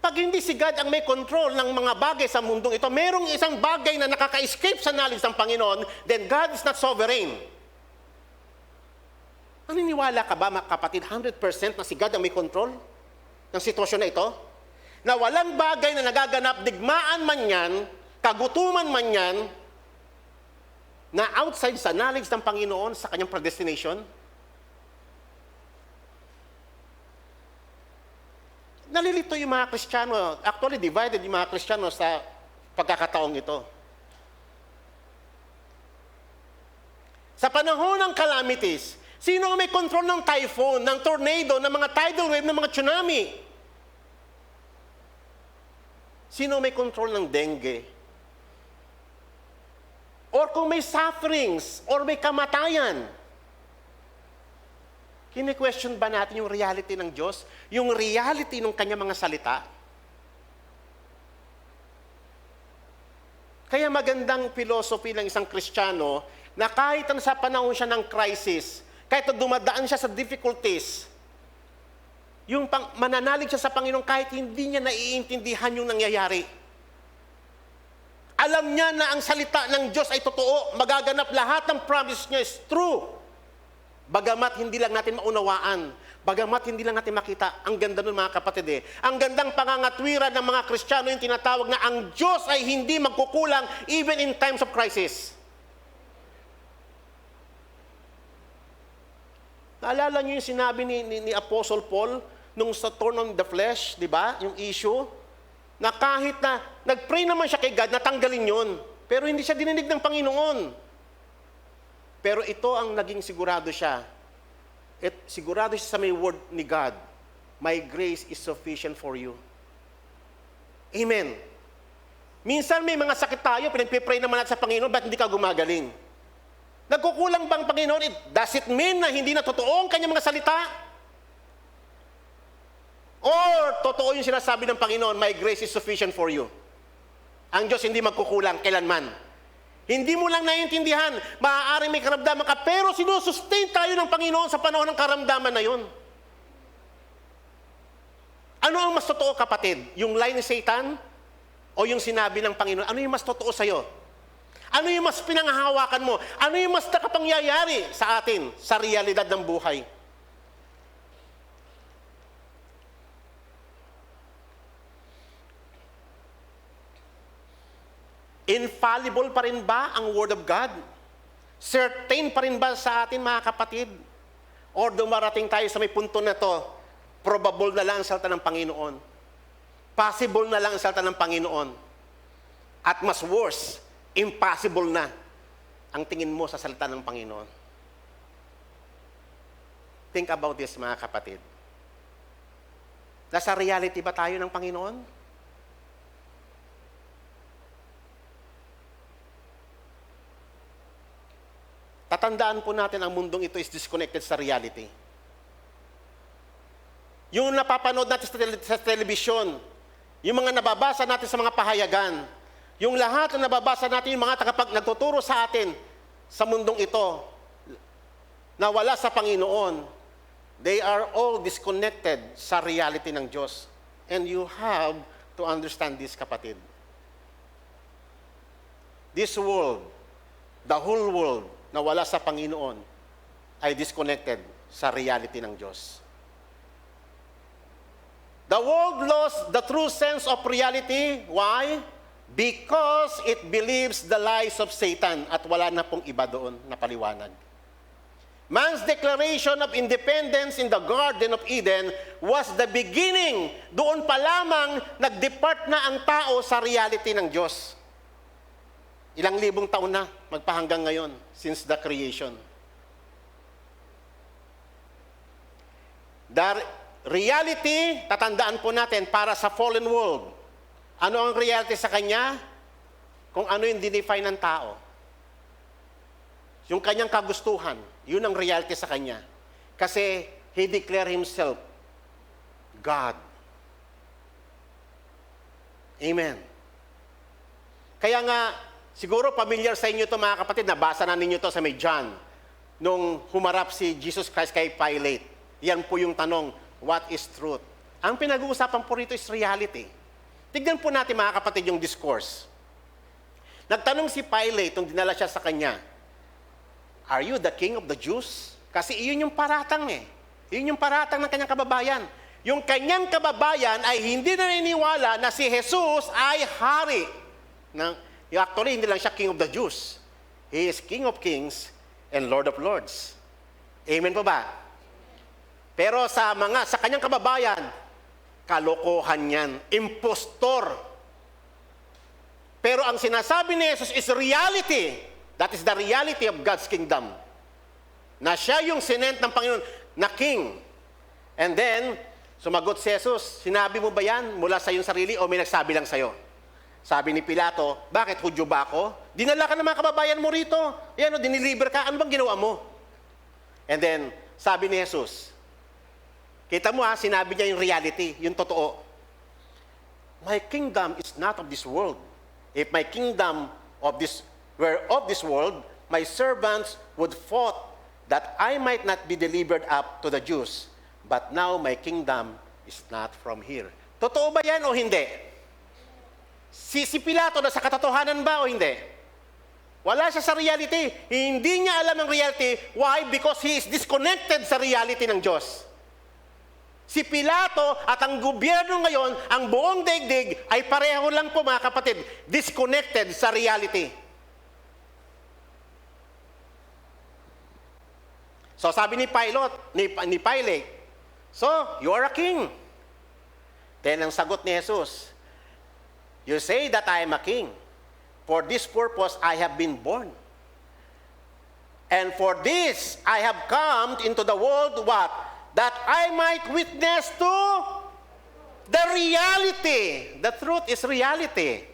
Pag hindi si God ang may control ng mga bagay sa mundong ito, merong isang bagay na nakaka-escape sa knowledge ng Panginoon, then God is not sovereign. Naniniwala ka ba, mga kapatid, 100% na si God ang may control ng sitwasyon na ito? Na walang bagay na nagaganap, digmaan man yan, kagutuman man yan, na outside sa knowledge ng Panginoon sa kanyang predestination? Nalilito yung mga Kristiyano, actually divided yung mga Kristiyano sa pagkakataong ito. Sa panahon ng calamities, sino ang may control ng typhoon, ng tornado, ng mga tidal wave, ng mga tsunami? Sino may control ng dengue? Or kung may sufferings, or may kamatayan, kini-question ba natin yung reality ng Diyos? Yung reality ng kanyang mga salita? Kaya magandang philosophy ng isang Kristiyano na kahit sa panahon siya ng crisis, kahit dumadaan siya sa difficulties, yung mananalig siya sa Panginoon kahit hindi niya naiintindihan yung nangyayari. Alam niya na ang salita ng Diyos ay totoo, magaganap lahat ng promise niya is true. Bagamat hindi lang natin maunawaan, bagamat hindi lang natin makita, ang ganda nun mga kapatid Ang gandang pangangatwiran ng mga Kristiyano yung tinatawag na ang Diyos ay hindi magkukulang even in times of crisis. Naalala niyo yung sinabi ni Apostle Paul nung sa thorn on the flesh, di ba? Yung issue, na kahit na nag-pray naman siya kay God, natanggalin yun. Pero hindi siya dininig ng Panginoon. Pero ito ang naging sigurado siya. Sigurado siya sa may word ni God, my grace is sufficient for you. Amen. Minsan may mga sakit tayo, pinagpipray naman natin sa Panginoon, ba't hindi ka gumagaling? Nagkukulang bang Panginoon? Does it mean na hindi na totoo ang kanyang mga salita? Or totoo yung sinasabi ng Panginoon, my grace is sufficient for you. Ang Diyos hindi magkukulang kailanman. Hindi mo lang naiintindihan, maaaring may karamdaman ka, pero sinusustain tayo ng Panginoon sa panahon ng karamdaman na yun. Ano ang mas totoo, kapatid? Yung lie ni Satan? O yung sinabi ng Panginoon? Ano yung mas totoo sa'yo? Ano yung mas pinanghahawakan mo? Ano yung mas nakapangyayari sa atin, sa realidad ng buhay? Infallible pa rin ba ang Word of God? Certain pa rin ba sa atin, mga kapatid? Or dumarating tayo sa may punto na to, probable na lang ang salita ng Panginoon. Possible na lang ang salita ng Panginoon. At mas worse, impossible na ang tingin mo sa salita ng Panginoon. Think about this, mga kapatid. Nasa reality ba tayo ng Panginoon? Tatandaan po natin ang mundong ito is disconnected sa reality. Yung napapanood natin sa telebisyon, yung mga nababasa natin sa mga pahayagan, yung lahat na nababasa natin, yung mga nagtuturo sa atin sa mundong ito, na wala sa Panginoon, they are all disconnected sa reality ng Diyos. And you have to understand this, kapatid. This world, the whole world, na wala sa Panginoon, ay disconnected sa reality ng Diyos. The world lost the true sense of reality. Why? Because it believes the lies of Satan at wala na pong iba doon na paliwanag. Man's declaration of independence in the Garden of Eden was the beginning. Doon pa lamang nag-depart na ang tao sa reality ng Diyos. Ilang libong taon na magpahanggang ngayon since the creation. The reality, tatandaan po natin, para sa fallen world. Ano ang reality sa kanya? Kung ano yung dinefine ng tao. Yung kanyang kagustuhan, yun ang reality sa kanya. Kasi he declared himself God. Amen. Kaya nga, siguro familiar sa inyo to mga kapatid, nabasa na ninyo to sa may John, nung humarap si Jesus Christ kay Pilate. Yan po yung tanong, what is truth? Ang pinag-uusapan po rito is reality. Tignan po natin mga kapatid yung discourse. Nagtanong si Pilate nung dinala siya sa kanya, are you the king of the Jews? Kasi iyon yung paratang eh. Iyon yung paratang ng kanyang kababayan. Yung kanyang kababayan ay hindi naniniwala na si Jesus ay hari. Actually, hindi lang siya king of the Jews. He is king of kings and lord of lords. Amen po ba? Pero sa kanyang kababayan, kalokohan yan, impostor. Pero ang sinasabi ni Jesus is reality. That is the reality of God's kingdom. Na siya yung sinent ng Panginoon na king. And then, sumagot si Jesus, sinabi mo ba yan mula sa iyong sarili o may nagsabi lang sa'yo? Sabi ni Pilato, bakit Hudyo ba ako? Dinala ka ng mga kababayan mo rito. Yan o, diniliber ka. Ano bang ginawa mo? And then, sabi ni Jesus, kita mo sinabi niya yung reality, yung totoo. My kingdom is not of this world. If my kingdom were of this world, my servants would fought that I might not be delivered up to the Jews. But now my kingdom is not from here. Totoo ba yan o hindi? Si Pilato na sa katotohanan ba o hindi? Wala siya sa reality. Hindi niya alam ang reality. Why? Because he is disconnected sa reality ng Diyos. Si Pilato at ang gobyerno ngayon, ang buong daigdig ay pareho lang po mga kapatid, disconnected sa reality. So sabi ni Pilate, so you are a king. Then ang sagot ni Jesus, you say that I am a king. For this purpose I have been born. And for this I have come into the world what? That I might witness to the reality. The truth is reality.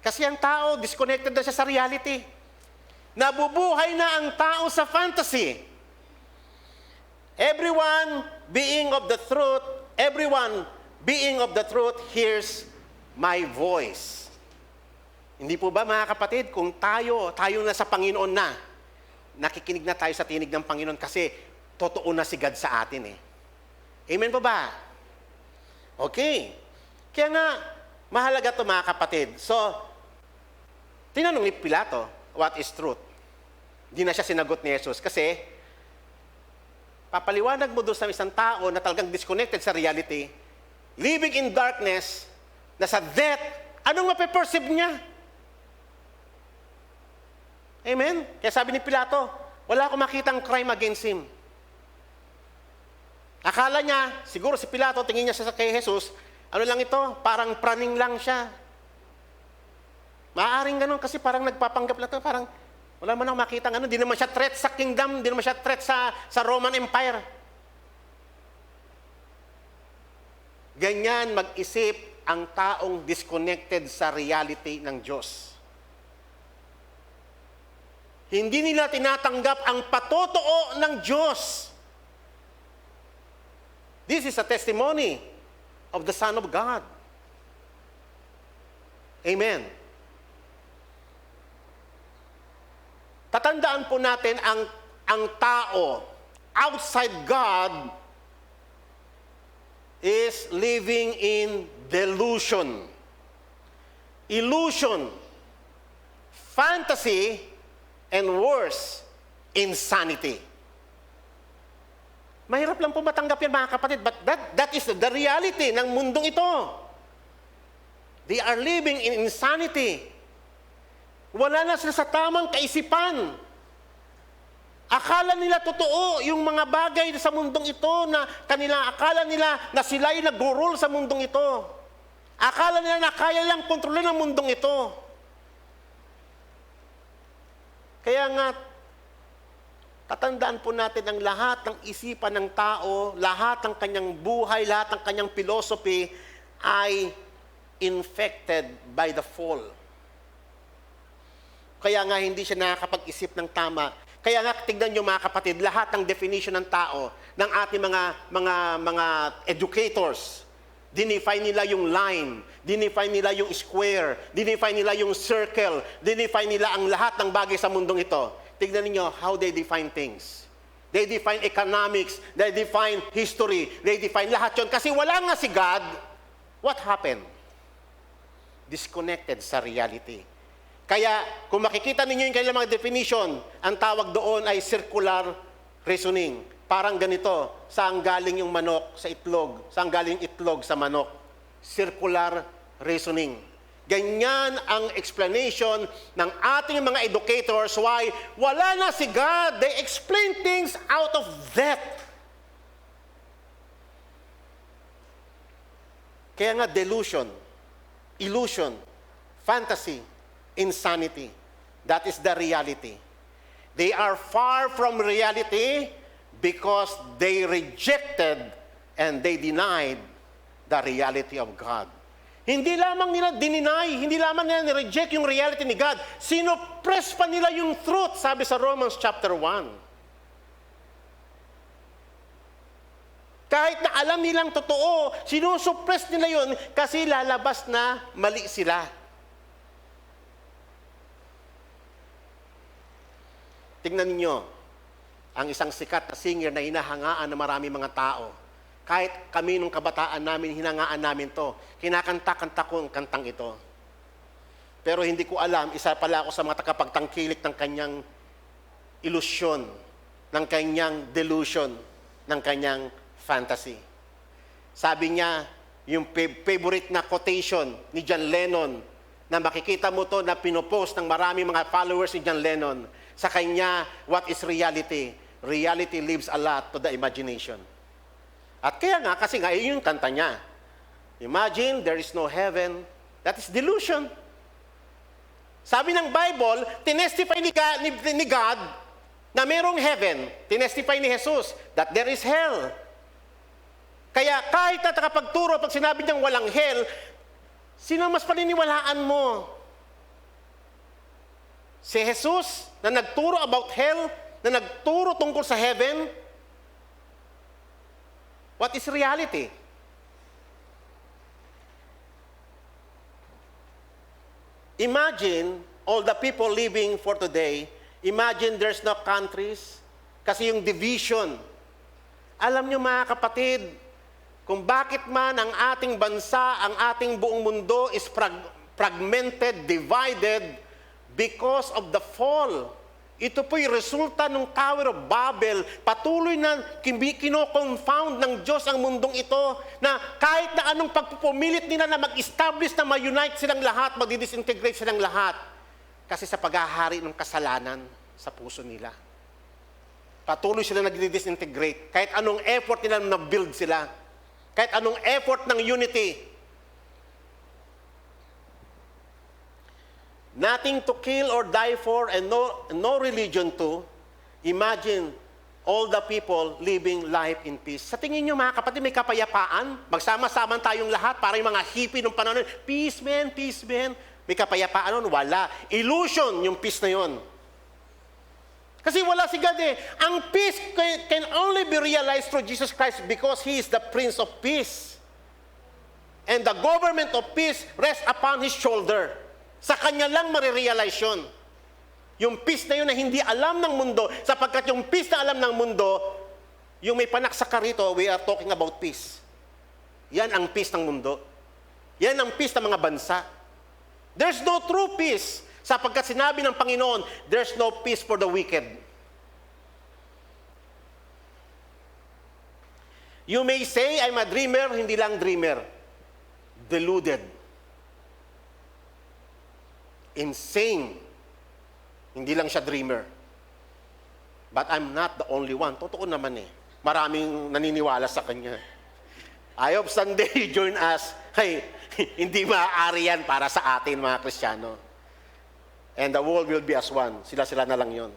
Kasi ang tao, disconnected na siya sa reality. Nabubuhay na ang tao sa fantasy. Everyone being of the truth hears my voice. Hindi po ba mga kapatid, kung tayo na sa Panginoon na, nakikinig na tayo sa tinig ng Panginoon kasi totoo na si God sa atin eh. Amen po ba? Okay. Kaya nga, mahalaga to mga kapatid. So, tinanong ni Pilato, what is truth? Hindi na siya sinagot ni Jesus kasi papaliwanag mo doon sa isang tao na talagang disconnected sa reality, living in darkness, na sa death, anong mape-perceive niya? Amen? Kaya sabi ni Pilato, wala akong makitang crime against him. Akala niya, siguro si Pilato, tingin niya kay Jesus, ano lang ito, parang praning lang siya. Maaaring ganun kasi parang nagpapanggap lang ito, parang wala man akong makitang ano, di naman siya threat sa kingdom, di naman siya threat sa Roman Empire. Ganyan mag-isip ang taong disconnected sa reality ng Diyos. Hindi nila tinatanggap ang patotoo ng Diyos. This is a testimony of the Son of God. Amen. Tatandaan po natin ang tao outside God is living in delusion, illusion, fantasy, and worse, insanity. Mahirap lang po matanggap yan mga kapatid, but that is the reality ng mundong ito. They are living in insanity. Wala na sila sa tamang kaisipan. Akala nila totoo yung mga bagay sa mundong ito na akala nila na sila'y nag-rule sa mundong ito. Akala nila na kaya lang kontrolin ang mundong ito. Kaya nga, Tatandaan po natin ang lahat ng isipan ng tao, lahat ng kanyang buhay, lahat ng kanyang philosophy ay infected by the fall. Kaya nga hindi siya nakakapag-isip ng tama. Kaya nga tignan niyo mga kapatid, lahat ng definition ng tao, ng ating mga educators, dinefine nila yung line, dinefine nila yung square, dinefine nila yung circle, dinefine nila ang lahat ng bagay sa mundong ito. Tignan niyo how they define things. They define economics, they define history, they define lahat yun. Kasi wala nga si God, what happened? Disconnected sa reality. Kaya kung makikita ninyo yung kanilang mga definition, ang tawag doon ay circular reasoning. Parang ganito, saan galing yung manok sa itlog? Saan galing itlog sa manok? Circular reasoning. Ganyan ang explanation ng ating mga educators why wala na si God. They explain things out of that. Kaya nga delusion, illusion, fantasy, insanity. That is the reality. They are far from reality because they rejected and they denied the reality of God. Hindi lamang nila dininay, hindi lamang nila nireject yung reality ni God. Sinopress pa nila yung truth, sabi sa Romans chapter 1. Kahit na alam nilang totoo, sinusuppress nila yun kasi lalabas na mali sila. Tingnan ninyo, ang isang sikat na singer na hinahangaan ng maraming mga tao. Kahit kami nung kabataan namin, hinangaan namin to. Kinakanta-kanta ko ang kantang ito. Pero hindi ko alam, isa pala ako sa mga takapagtangkilik ng kanyang ilusyon, ng kanyang delusion, ng kanyang fantasy. Sabi niya, yung favorite na quotation ni John Lennon, na makikita mo to na pinopost ng maraming mga followers ni John Lennon, sa kanya, what is reality? Reality leaves a lot to the imagination. At kaya nga, kasi nga, yun yung kanta niya. Imagine there is no heaven. That is delusion. Sabi ng Bible, tinestify ni God na merong heaven. Tinestify ni Jesus that there is hell. Kaya kahit na nakapagturo, pag sinabi niyang walang hell, sino mas paniniwalaan mo? Si Jesus na nagturo about hell, na nagturo tungkol sa heaven? What is reality? Imagine all the people living for today. Imagine there's no countries. Kasi yung division. Alam niyo mga kapatid, kung bakit man ang ating bansa, ang ating buong mundo is fragmented, divided, because of the fall. Ito po'y resulta ng Tower of Babel. Patuloy na kino-confound ng Diyos ang mundong ito na kahit na anong pagpupumilit nila na mag-establish na ma-unite silang lahat, mag-disintegrate silang lahat. Kasi sa paghahari ng kasalanan sa puso nila. Patuloy sila nag-disintegrate. Kahit anong effort nila na build sila. Kahit anong effort ng unity. Nothing to kill or die for and no religion to. Imagine all the people living life in peace. Sa tingin nyo mga kapatid, may kapayapaan? Magsama-sama tayong lahat, para yung mga hippie nung panahon, peace man, peace man. May kapayapaan nun? Wala. Illusion yung peace na yon. Kasi wala si God eh. Ang peace can only be realized through Jesus Christ because He is the Prince of Peace. And the government of peace rests upon His shoulder. Sa Kanya lang marirealize yun. Yung peace na yun na hindi alam ng mundo, sapagkat yung peace na alam ng mundo, yung may panaksa rito, we are talking about peace. Yan ang peace ng mundo. Yan ang peace ng mga bansa. There's no true peace, sapagkat sinabi ng Panginoon, there's no peace for the wicked. You may say, I'm a dreamer, hindi lang dreamer. Deluded. Insane. Hindi lang siya dreamer. But I'm not the only one. Totoo naman eh. Maraming naniniwala sa kanya. I hope someday you join us. Hey, hindi maaari yan para sa atin mga Kristiyano. And the world will be as one. Sila-sila na lang yon.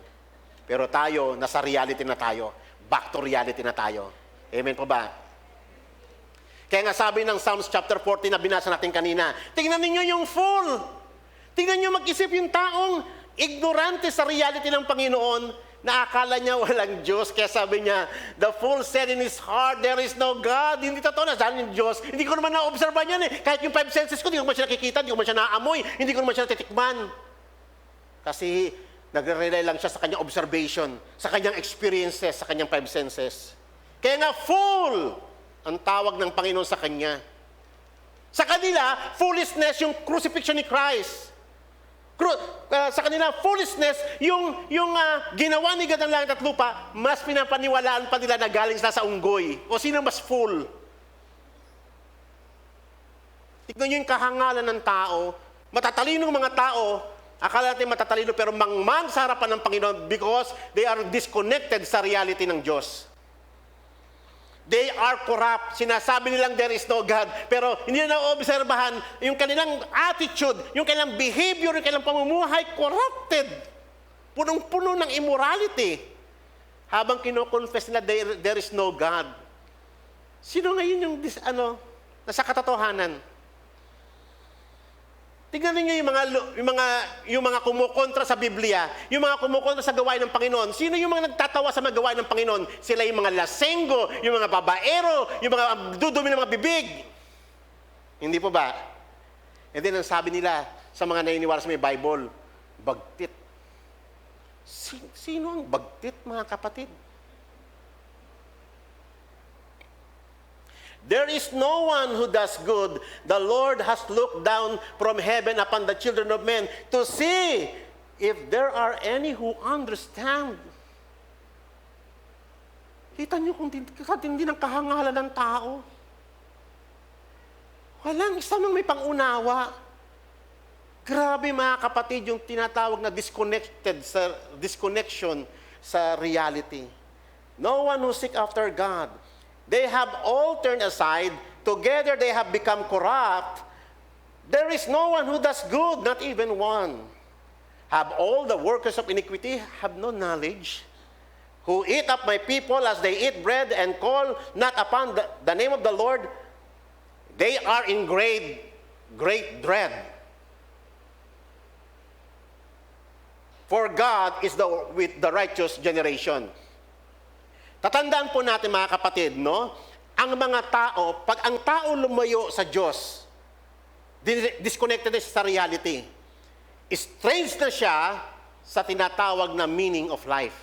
Pero tayo, nasa reality na tayo. Back to reality na tayo. Amen po ba? Kaya nga sabi ng Psalms chapter 40 na binasa natin kanina, tingnan ninyo yung fool. Tingnan nyo mag-isip yung taong ignorante sa reality ng Panginoon, na akala niya walang Diyos. Kaya sabi niya, the fool said in his heart, there is no God. Hindi totoo na saan yung Diyos. Hindi ko naman na-observan yan eh. Kahit yung 5 senses ko, hindi ko naman siya nakikita, hindi ko naman siya naamoy, hindi ko naman siya natitikman. Kasi nagre-rely lang siya sa kanyang observation, sa kanyang experiences, sa kanyang 5 senses. Kaya nga, fool ang tawag ng Panginoon sa kanya. Sa kanila, foolishness yung crucifixion ni Christ. Sa kanila, foolishness, yung ginawa ni God ng langit at lupa, mas pinapaniwalaan pa nila na galing sila sa unggoy. O sino mas fool? Tignan nyo yung kahangalan ng tao. Matatalinong mga tao, akala natin matatalino, pero mangmang sa harapan ng Panginoon because they are disconnected sa reality ng Diyos. They are corrupt. Sinasabi nilang there is no God. Pero hindi na naobserbahan yung kanilang attitude, yung kanilang behavior, yung kanilang pamumuhay, corrupted. Punong-puno ng immorality. Habang kino-confess nila there is no God. Sino ngayon yung nasa katotohanan? Tingnan niyo yung mga kumukontra sa Biblia, yung mga kumukontra sa gawain ng Panginoon. Sino yung mga nagtatawa sa mga gawain ng Panginoon? Sila yung mga lasenggo, yung mga babaero, yung mga dudumi ng mga bibig. Hindi po ba? And then ang sabi nila sa mga naniniwala sa may Bible, bagtit. Sino ang bagtit, mga kapatid? There is no one who does good. The Lord has looked down from heaven upon the children of men to see if there are any who understand. Kita niyo kung katindi ng kahangalan ng tao. Walang isa mang may pangunawa. Grabe mga kapatid yung tinatawag na disconnection sa reality. No one who seek after God. They have all turned aside. Together they have become corrupt. There is no one who does good, not even one. Have all the workers of iniquity have no knowledge? Who eat up my people as they eat bread and call not upon the name of the Lord? They are in great dread. For God is with the righteous generation. Tatandaan po natin mga kapatid, no? Ang mga tao, pag ang tao lumayo sa Diyos, disconnected na siya sa reality. Strange na siya sa tinatawag na meaning of life.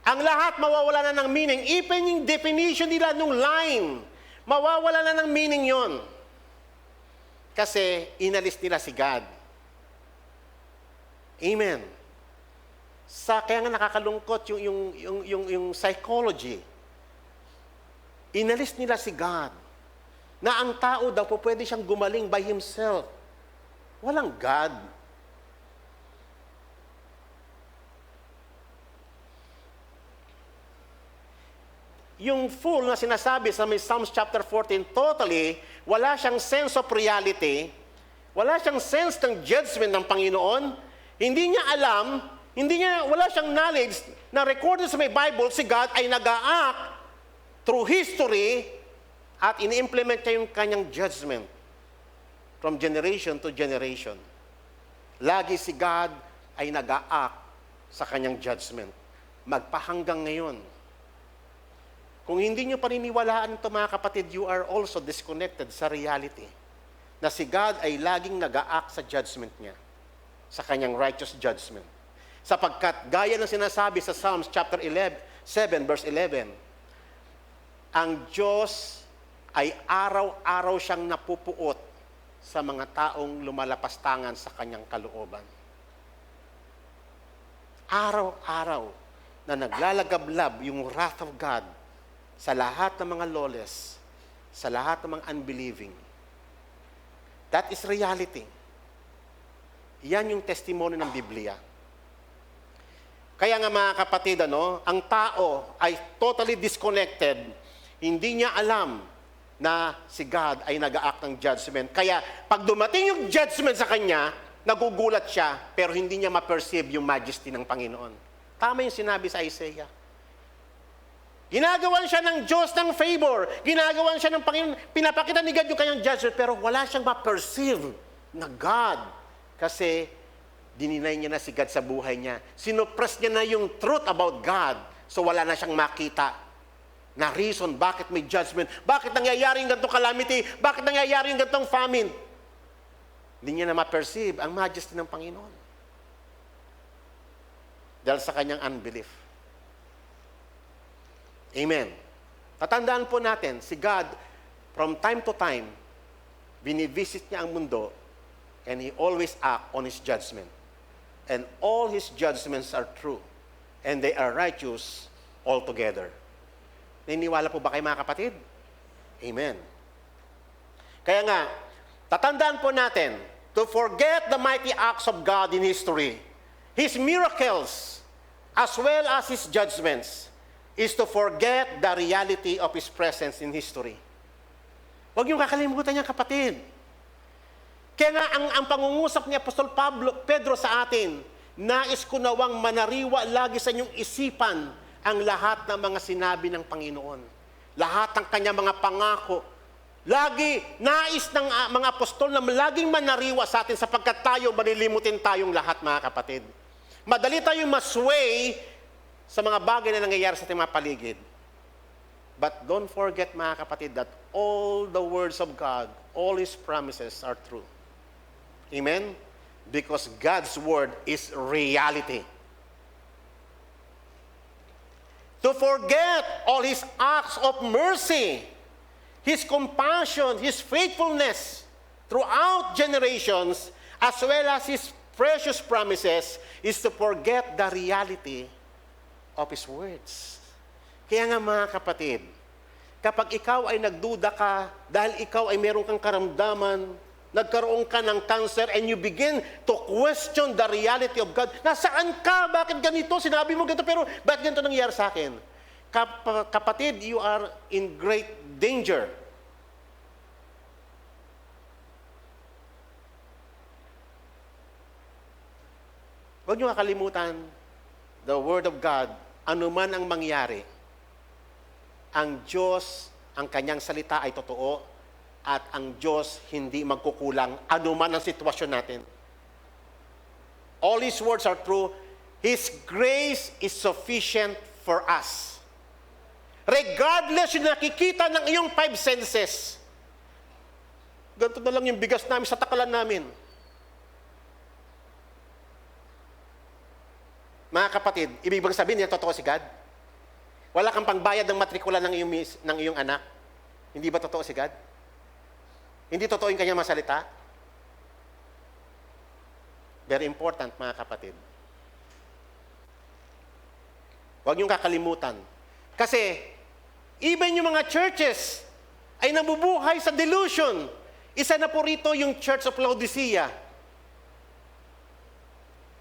Ang lahat mawawala na ng meaning. Even yung definition nila nung line, mawawala na ng meaning yon. Kasi inalis nila si God. Amen. Kaya nga nakakalungkot yung psychology. Inalis nila si God. Na ang tao daw po pwede siyang gumaling by himself. Walang God. Yung fool na sinasabi sa may Psalms chapter 14, totally, wala siyang sense of reality, wala siyang sense ng judgment ng Panginoon, hindi niya alam, wala siyang knowledge na recorded sa may Bible, si God ay nag-a-act through history at ini-implement niya yung kanyang judgment from generation to generation. Lagi si God ay nag-a-act sa kanyang judgment. Magpahanggang ngayon. Kung hindi nyo paniniwalaan ito mga kapatid, you are also disconnected sa reality. Na si God ay laging nag-a-act sa judgment niya. Sa kanyang righteous judgment. Sapagkat gaya ng sinasabi sa Psalms chapter 7 verse 11, ang Diyos ay araw-araw siyang napupuot sa mga taong lumalapastangan sa kanyang kalooban. Araw-araw na naglalagablab yung wrath of God sa lahat ng mga lawless, sa lahat ng mga unbelieving. That is reality. Yan yung testimony ng Biblia. Kaya nga mga kapatid, ang tao ay totally disconnected. Hindi niya alam na si God ay nag-a-act ng judgment. Kaya pag dumating yung judgment sa kanya, nagugulat siya, pero hindi niya ma-perceive yung majesty ng Panginoon. Tama yung sinabi sa Isaiah. Ginagawan siya ng Diyos ng favor. Ginagawan siya ng Panginoon. Pinapakita ni God yung kanyang judgment, pero wala siyang ma-perceive na God. Kasi dininay niya na si God sa buhay niya. Sinuppress niya na yung truth about God. So wala na siyang makita na reason bakit may judgment. Bakit nangyayari yung gantong calamity? Bakit nangyayari yung gantong famine? Hindi niya na ma-perceive ang majesty ng Panginoon. Dahil sa kanyang unbelief. Amen. Tatandaan po natin, si God, from time to time, binivisit niya ang mundo and He always act on His judgment. And all His judgments are true. And they are righteous altogether. Naniniwala po ba kayo mga kapatid? Amen. Kaya nga, tatandaan po natin, to forget the mighty acts of God in history, His miracles, as well as His judgments, is to forget the reality of His presence in history. Huwag niyong kakalimutan niya, kapatid. Kaya nga, ang pangungusap ni Apostol Pedro sa atin, nais ko nawang manariwa lagi sa inyong isipan ang lahat ng mga sinabi ng Panginoon. Lahat ng kanyang mga pangako. Lagi, nais ng mga apostol na laging manariwa sa atin sapagkat tayo, malilimutin tayong lahat, mga kapatid. Madali tayong masway sa mga bagay na nangyayari sa ating mga paligid. But don't forget, mga kapatid, that all the words of God, all His promises are true. Amen? Because God's word is reality. To forget all His acts of mercy, His compassion, His faithfulness throughout generations, as well as His precious promises, is to forget the reality of His words. Kaya nga mga kapatid, kapag ikaw ay nagduda ka dahil ikaw ay meron kang karamdaman, nagkaroon ka ng cancer, and you begin to question the reality of God. Nasaan ka? Bakit ganito? Sinabi mo ganito, pero bakit ganito nangyayari sa akin? Kapatid, you are in great danger. Huwag niyo kakalimutan, the Word of God, anuman ang mangyari, ang Diyos, ang kanyang salita ay totoo, at ang Diyos hindi magkukulang anuman ang sitwasyon natin. All His words are true. His grace is sufficient for us. Regardless yung nakikita ng iyong 5 senses. Ganito na lang yung bigas namin sa takalan namin. Mga kapatid, ibig bang sabihin niya totoo si God? Wala kang pangbayad ng matrikula ng iyong anak. Hindi ba totoo si God? Hindi totoo yung kanyang masalita? Very important, mga kapatid. Huwag niyong kakalimutan. Kasi, even yung mga churches ay nabubuhay sa delusion. Isa na po rito yung Church of Laodicea.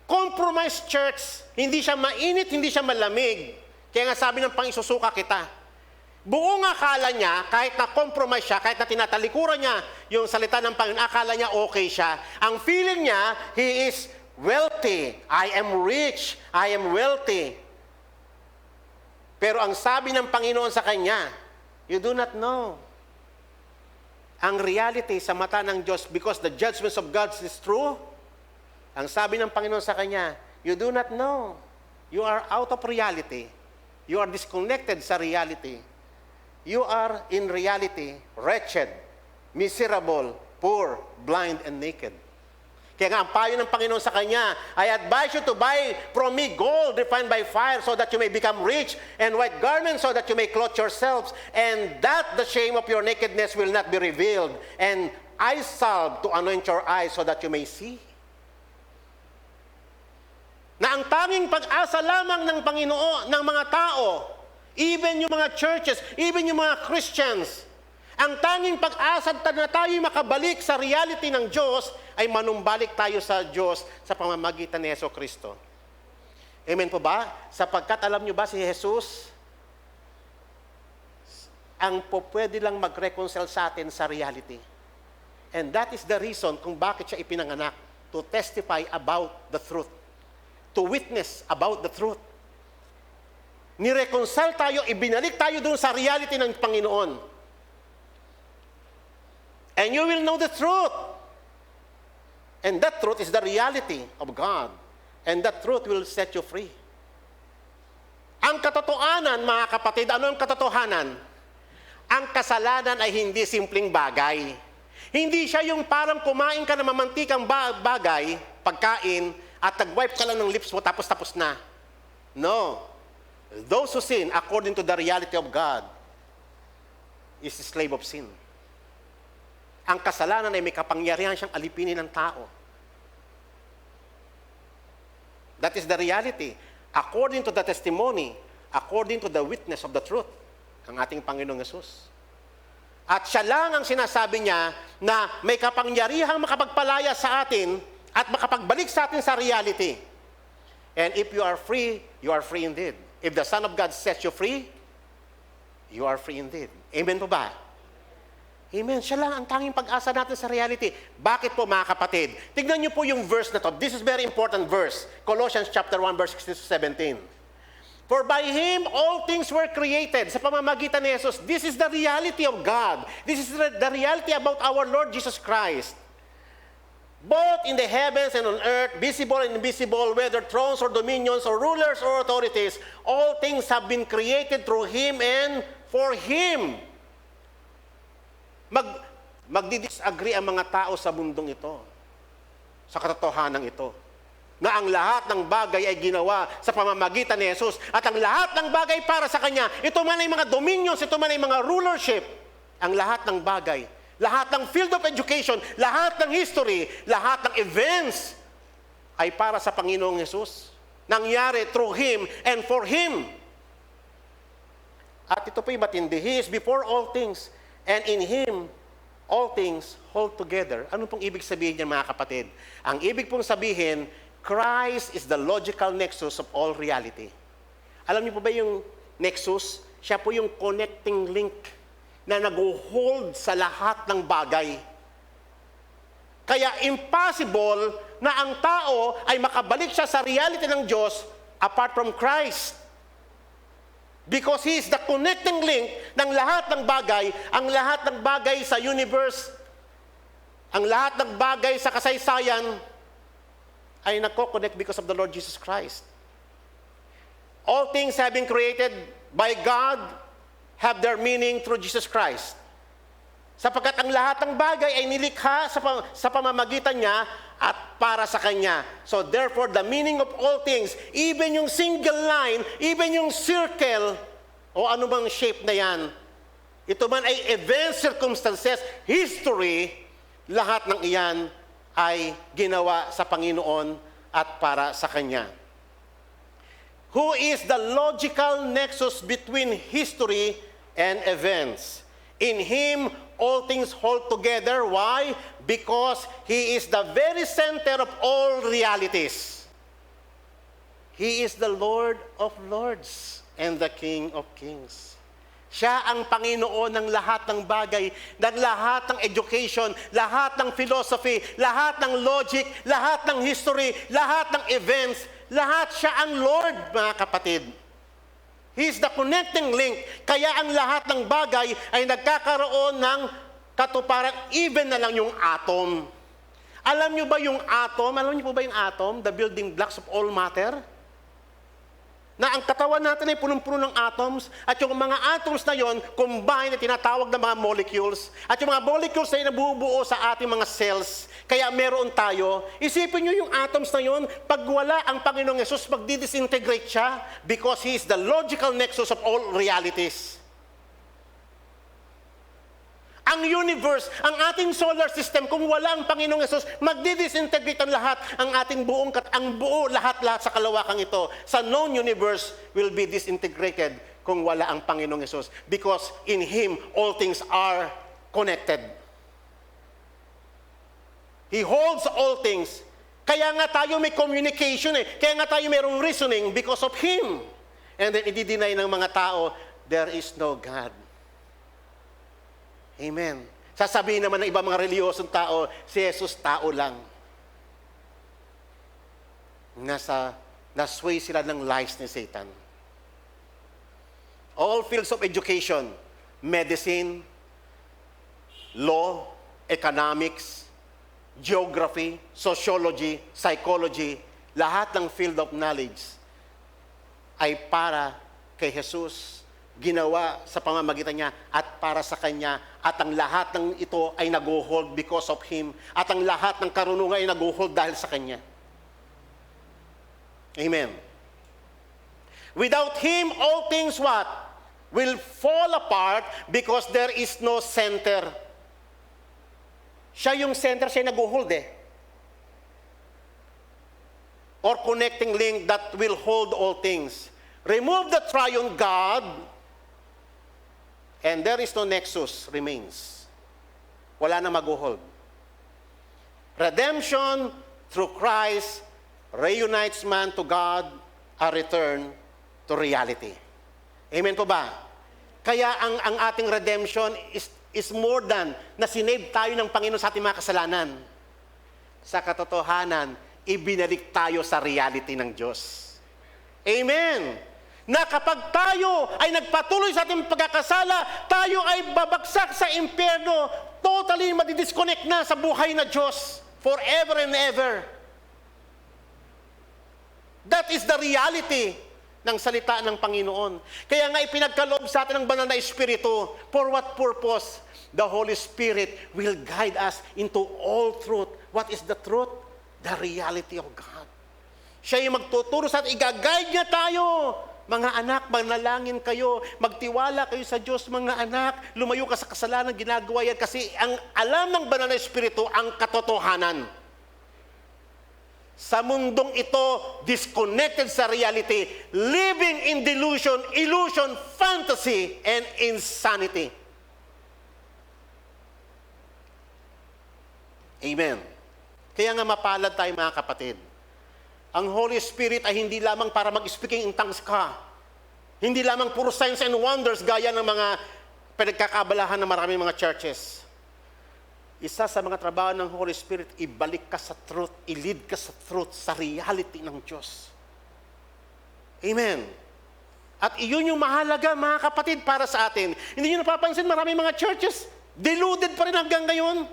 Compromised church. Hindi siya mainit, hindi siya malamig. Kaya nga sabi ng Pangisusuka kita. Buong akala niya, kahit na compromise siya, kahit na tinatalikuran niya yung salita ng Panginoon, akala niya okay siya. Ang feeling niya, he is wealthy. I am rich. I am wealthy. Pero ang sabi ng Panginoon sa kanya, you do not know. Ang reality sa mata ng Diyos, because the judgments of God is true, ang sabi ng Panginoon sa kanya, you do not know. You are out of reality. You are disconnected sa reality. You are in reality wretched, miserable, poor, blind, and naked. Kaya nga, ang payo ng Panginoon sa kanya, I advise you to buy from me gold refined by fire so that you may become rich, and white garments so that you may clothe yourselves, and that the shame of your nakedness will not be revealed, and eye salve to anoint your eyes so that you may see. Na ang tanging pag-asa lamang ng Panginoon, ng mga tao, even yung mga churches, even yung mga Christians, ang tanging pag-asa na tayo makabalik sa reality ng Diyos ay manumbalik tayo sa Diyos sa pamamagitan ni Jesucristo. Amen po ba? Sapagkat alam nyo ba si Jesus, ang pwede lang mag-reconcile sa atin sa reality. And that is the reason kung bakit siya ipinanganak, to testify about the truth, to witness about the truth. Nireconcile tayo, ibinalik tayo doon sa reality ng Panginoon. And you will know the truth. And that truth is the reality of God. And that truth will set you free. Ang katotohanan, mga kapatid, ano ang katotohanan? Ang kasalanan ay hindi simpleng bagay. Hindi siya yung parang kumain ka ng mamantikang bagay, pagkain, at nag-wipe ka lang ng lips mo, tapos na. No. Those who sin, according to the reality of God, is a slave of sin. Ang kasalanan ay may kapangyarihan siyang alipinin ng tao. That is the reality. According to the testimony, according to the witness of the truth, ang ating Panginoong Yesus. At siya lang ang sinasabi niya na may kapangyarihang makapagpalaya sa atin at makapagbalik sa atin sa reality. And if you are free indeed. If the Son of God sets you free, you are free indeed. Amen po ba? Amen. Siya lang ang tanging pag-asa natin sa reality. Bakit po, mga kapatid? Tignan niyo po yung verse na to. This is very important verse. Colossians chapter 1, verse 16 to 17. For by Him all things were created. Sa pamamagitan ni Jesus, this is the reality of God. This is the reality about our Lord Jesus Christ. Both in the heavens and on earth, visible and invisible, whether thrones or dominions or rulers or authorities, all things have been created through Him and for Him. Magdidisagree ang mga tao sa mundong ito, sa katotohanan ito, na ang lahat ng bagay ay ginawa sa pamamagitan ni Jesus, at ang lahat ng bagay para sa Kanya. Ito man ay mga dominions, ito man ay mga rulership, ang lahat ng bagay, lahat ng field of education, lahat ng history, lahat ng events ay para sa Panginoong Jesus. Nangyari through Him and for Him. At ito po'y matindi. He is before all things, and in Him, all things hold together. Ano pong ibig sabihin niya, mga kapatid? Ang ibig pong sabihin, Christ is the logical nexus of all reality. Alam niyo po ba yung nexus? Siya po yung connecting link na nag-hold sa lahat ng bagay. Kaya impossible na ang tao ay makabalik siya sa reality ng Diyos apart from Christ. Because He is the connecting link ng lahat ng bagay, ang lahat ng bagay sa universe, ang lahat ng bagay sa kasaysayan, ay nagko-connect because of the Lord Jesus Christ. All things have been created by God, have their meaning through Jesus Christ. Sapagkat ang lahat ng bagay ay nilikha sa pamamagitan niya at para sa Kanya. So therefore, the meaning of all things, even yung single line, even yung circle, o anumang shape na yan, ito man ay events, circumstances, history, lahat ng iyan ay ginawa sa Panginoon at para sa Kanya. Who is the logical nexus between history and events? In Him, all things hold together. Why? Because He is the very center of all realities. He is the Lord of Lords and the King of Kings. Siya ang Panginoon ng lahat ng bagay, ng lahat ng education, lahat ng philosophy, lahat ng logic, lahat ng history, lahat ng events, lahat siya ang Lord, mga kapatid. He is the connecting link. Kaya ang lahat ng bagay ay nagkakaroon ng katuparan, even na lang yung atom. Alam niyo ba yung atom? Alam niyo po ba yung atom? The building blocks of all matter? Na ang katawan natin ay punong-puno ng atoms, at yung mga atoms na yon, combine na tinatawag na mga molecules, at yung mga molecules na yun nabubuo sa ating mga cells, kaya meron tayo. Isipin nyo yung atoms na yon, pag wala ang Panginoong Yesus, magdidisintegrate siya, because He is the logical nexus of all realities. Ang universe, ang ating solar system, kung wala ang Panginoong Yesus, magdidisintegrate ang lahat, ang ating ang buo lahat-lahat sa kalawakang ito. Sa known universe will be disintegrated kung wala ang Panginoong Yesus. Because in Him, all things are connected. He holds all things. Kaya nga tayo may communication Kaya nga tayo mayroong reasoning because of Him. And then, i-deny ng mga tao, there is no God. Amen. Sasabihin naman ng ibang mga reliyosong tao, si Jesus tao lang. Nasway sila ng lies ni Satan. All fields of education, medicine, law, economics, geography, sociology, psychology, lahat ng field of knowledge ay para kay Jesus, ginawa sa pamamagitan niya at para sa Kanya, at ang lahat ng ito ay nag-hold because of Him, at ang lahat ng karunungan ay nag-hold dahil sa Kanya. Amen. Without Him, all things what? Will fall apart because there is no center. Siya yung center, siya yung nag-hold or connecting link that will hold all things. Remove the triune God, and there is no nexus remains. Wala na mag-hold. Redemption through Christ reunites man to God, a return to reality. Amen po ba? Kaya ang ating redemption is more than na sinave tayo ng Panginoon sa ating mga kasalanan. Sa katotohanan, ibinalik tayo sa reality ng Diyos. Amen! Na kapag tayo ay nagpatuloy sa ating pagkakasala, tayo ay babagsak sa impyerno, totally madidisconnect na sa buhay na Diyos forever and ever. That is the reality ng salita ng Panginoon. Kaya nga ipinagkaloob sa atin ng banal na Espiritu. For what purpose? The Holy Spirit will guide us into all truth. What is the truth? The reality of God. Siya yung magtuturo sa atin, i-guide niya tayo. Mga anak, manalangin kayo, magtiwala kayo sa Diyos, mga anak, lumayo ka sa kasalanan, ginagawa yan. Kasi ang alam ng banal na Espiritu, ang katotohanan. Sa mundong ito, disconnected sa reality, living in delusion, illusion, fantasy, and insanity. Amen. Kaya nga mapalad tayo mga kapatid. Ang Holy Spirit ay hindi lamang para mag-speaking in tongues ka. Hindi lamang puro signs and wonders gaya ng mga pinagkakabalahan ng maraming mga churches. Isa sa mga trabaho ng Holy Spirit, ibalik ka sa truth, i-lead ka sa truth, sa reality ng Diyos. Amen. At iyon yung mahalaga, mga kapatid, para sa atin. Hindi nyo napapansin, maraming mga churches, deluded pa rin hanggang ngayon.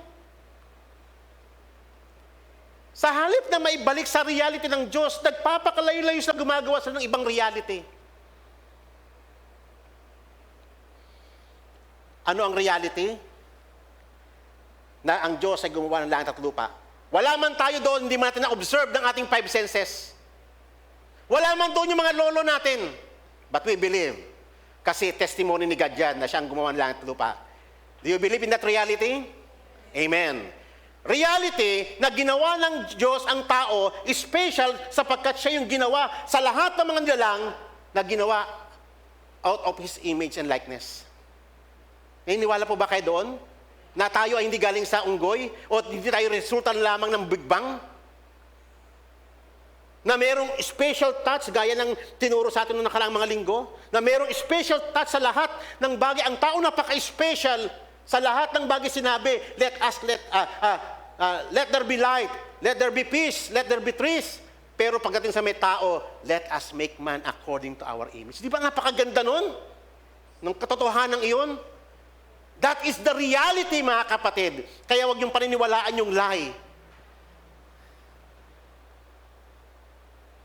Sa halip na maibalik sa reality ng Diyos, nagpapakalayo-layo sa gumagawa sa ng ibang reality. Ano ang reality? Na ang Diyos ay gumawa ng langit at lupa. Wala man tayo doon, hindi man natin na-observe ng ating 5 senses. Wala man doon yung mga lolo natin. But we believe. Kasi testimony ni God yan na siya ang gumawa ng langit at lupa. Do you believe in that reality? Amen. Reality na ginawa ng Diyos ang tao is special sapagkat siya yung ginawa sa lahat ng mga nilalang na ginawa out of His image and likeness. Naniniwala po ba kayo doon? Na tayo ay hindi galing sa unggoy o hindi tayo resulta lamang ng Big Bang? Na merong special touch gaya ng tinuro sa atin noong nakaraang mga linggo? Na merong special touch sa lahat ng bagay. Ang tao napaka-special sa lahat ng bagay sinabi. Let there be light, let there be peace, let there be trees. Pero pagdating sa may tao, let us make man according to our image. Di ba napakaganda nun? Ng katotohanan iyon? That is the reality, mga kapatid. Kaya huwag yung paniniwalaan yung lie.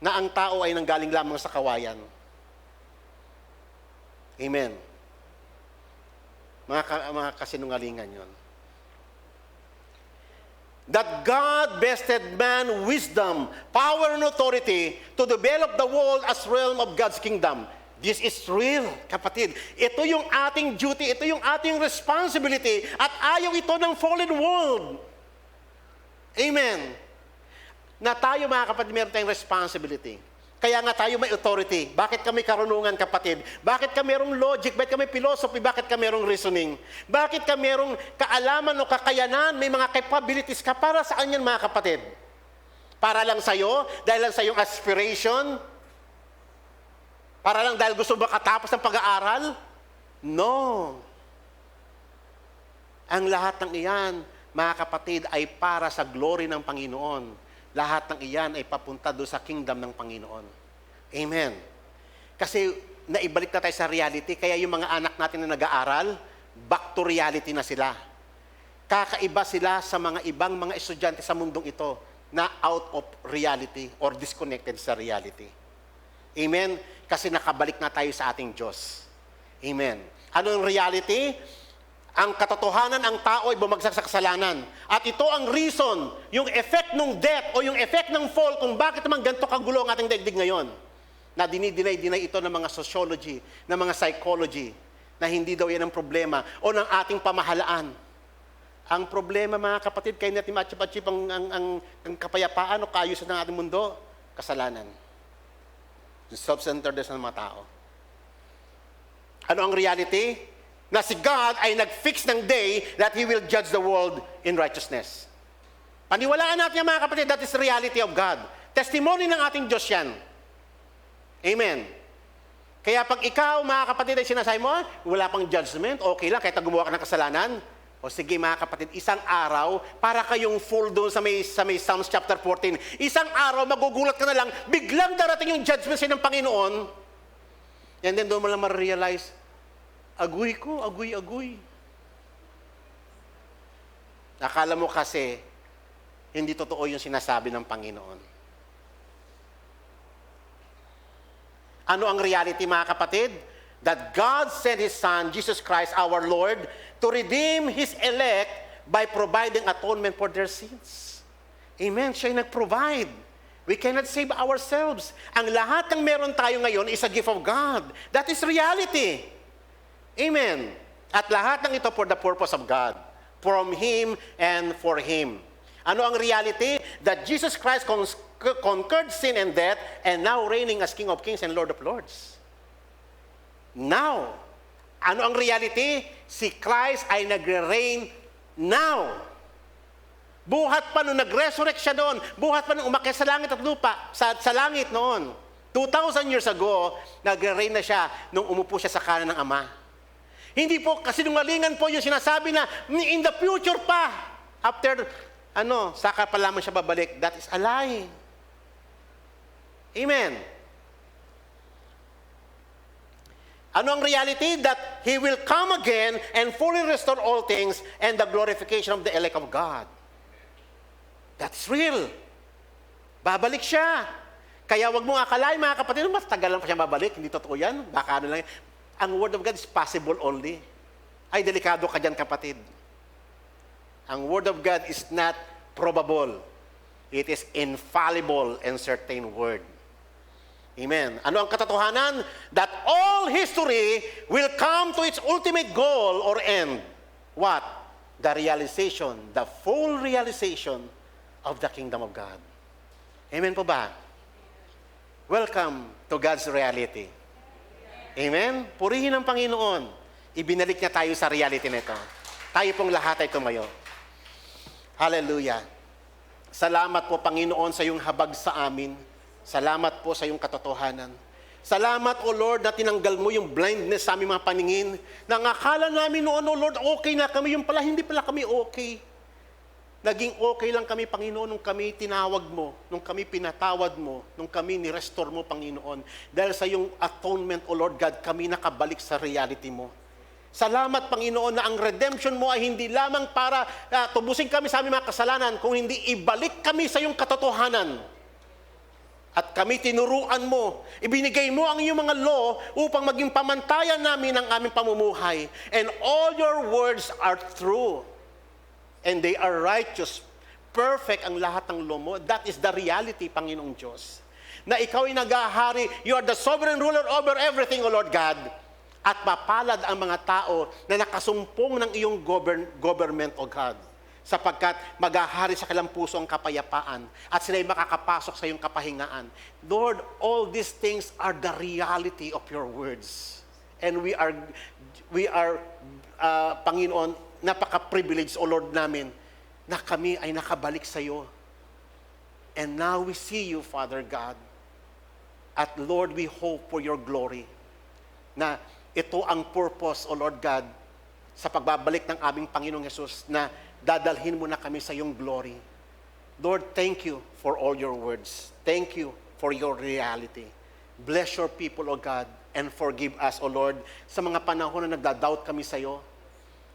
Na ang tao ay nanggaling lamang sa kawayan. Amen. Mga kasinungalingan yon. That God vested man wisdom, power, and authority to develop the world as realm of God's kingdom. This is real, kapatid. Ito yung ating duty, ito yung ating responsibility, at ayaw ito ng fallen world. Amen. Na tayo, mga kapatid, meron tayong responsibility. Kaya nga tayo may authority. Bakit kami karunungan, kapatid? Bakit ka merong logic? Bakit kami philosophy? Bakit ka merong reasoning? Bakit ka merong kaalaman o kakayanan? May mga capabilities ka. Para saan yan, mga kapatid? Para lang sa'yo? Dahil lang sa iyong aspiration? Para lang dahil gusto mo makatapos ng pag-aaral? No. Ang lahat ng iyan, mga kapatid, ay para sa glory ng Panginoon. Lahat ng iyan ay papunta doon sa kingdom ng Panginoon. Amen. Kasi naibalik na tayo sa reality. Kaya yung mga anak natin na nag-aaral, back to reality na sila. Kakaiba sila sa mga ibang mga estudyante sa mundong ito na out of reality or disconnected sa reality. Amen? Kasi nakabalik na tayo sa ating Diyos. Amen. Ano ang reality? Ang katotohanan, ang tao ay bumagsak sa kasalanan. At ito ang reason, yung effect ng death o yung effect ng fall kung bakit naman ganito kagulo ang ating daigdig ngayon. Na dinidinay ito ng mga sociology, ng mga psychology, na hindi daw yan ang problema o ng ating pamahalaan. Ang problema, mga kapatid, kaya natin ma-achieve ang kapayapaan o kaayusan ng ating mundo, kasalanan. Yung self-centeredness ng mga tao. Ano ang reality? Na si God ay nag-fix ng day that He will judge the world in righteousness. Paniwalaan natin yan, mga kapatid, that is the reality of God. Testimony ng ating Diyos yan. Amen. Kaya pag ikaw, mga kapatid, ay sinasabi mo, wala pang judgment, okay lang, kahit gumawa ka ng kasalanan. O sige, mga kapatid, isang araw, para kayong full doon sa may Psalms chapter 14, isang araw, magugulat ka na lang, biglang darating yung judgment sa ng Panginoon, and then doon mo lang ma-realize, agoy ko, agoy. Akala mo kasi, hindi totoo yung sinasabi ng Panginoon. Ano ang reality, mga kapatid? That God sent His Son, Jesus Christ, our Lord, to redeem His elect by providing atonement for their sins. Amen. Siya nag-provide. We cannot save ourselves. Ang lahat ng meron tayo ngayon is a gift of God. That is reality. Amen. At lahat ng ito for the purpose of God. From Him and for Him. Ano ang reality? That Jesus Christ conquered sin and death and now reigning as King of Kings and Lord of Lords. Now, ano ang reality? Si Christ ay nagre-reign now. Buhat pa nung nag-resurrect siya doon, buhat pa nung umakyat sa langit at lupa, sa langit noon. 2,000 years ago, nagre-reign na siya nung umupo siya sa kanan ng Ama. Hindi po, kasinungalingan po yung sinasabi na in the future pa, after, saka pa lamang siya babalik. That is a lie. Amen. Ano ang reality? That He will come again and fully restore all things and the glorification of the elect of God. That's real. Babalik siya. Kaya wag mong akalain, mga kapatid, mas tagal lang pa siya babalik. Hindi totoo yan. Baka lang. Ang Word of God is possible only. Ay, delikado ka dyan, kapatid. Ang Word of God is not probable. It is infallible and certain Word. Amen. Ano ang katotohanan? That all history will come to its ultimate goal or end. What? The realization, the full realization of the kingdom of God. Amen po ba? Welcome to God's reality. Amen? Purihin ang Panginoon. Ibinalik niya tayo sa reality nito. Tayo pong lahat ay tumayo. Hallelujah. Salamat po, Panginoon, sa iyong habag sa amin. Salamat po sa iyong katotohanan. Salamat, O Lord, na tinanggal mo yung blindness sa aming mga paningin. Nang akala namin noon, O Lord, okay na kami. Yung pala, hindi pala kami okay. Naging okay lang kami, Panginoon, nung kami tinawag mo, nung kami pinatawad mo, nung kami ni-restore mo, Panginoon. Dahil sa iyong atonement, O Lord God, kami nakabalik sa reality mo. Salamat, Panginoon, na ang redemption mo ay hindi lamang para tubusin kami sa aming mga kasalanan, kung hindi ibalik kami sa iyong katotohanan. At kami tinuruan mo, ibinigay mo ang iyong mga law upang maging pamantayan namin ang aming pamumuhay. And all your words are true. And they are righteous. Perfect ang lahat ng law mo. That is the reality, Panginoong Diyos. Na ikaw ay nag-ahari. You are the sovereign ruler over everything, O Lord God. At mapalad ang mga tao na nakasumpong ng iyong government, O God. Sapagkat mag-ahari sa kanilang puso ang kapayapaan at sila'y makakapasok sa iyong kapahingaan. Lord, all these things are the reality of your words. And we are Panginoon, napaka-privilege, O Lord namin, na kami ay nakabalik sa iyo. And now we see you, Father God. At Lord, we hope for your glory. Na ito ang purpose, O Lord God, sa pagbabalik ng aming Panginoong Hesus, na dadalhin mo na kami sa iyong glory. Lord, thank you for all your words. Thank you for your reality. Bless your people, O God, and forgive us, O Lord, sa mga panahon na nagda-doubt kami sa iyo.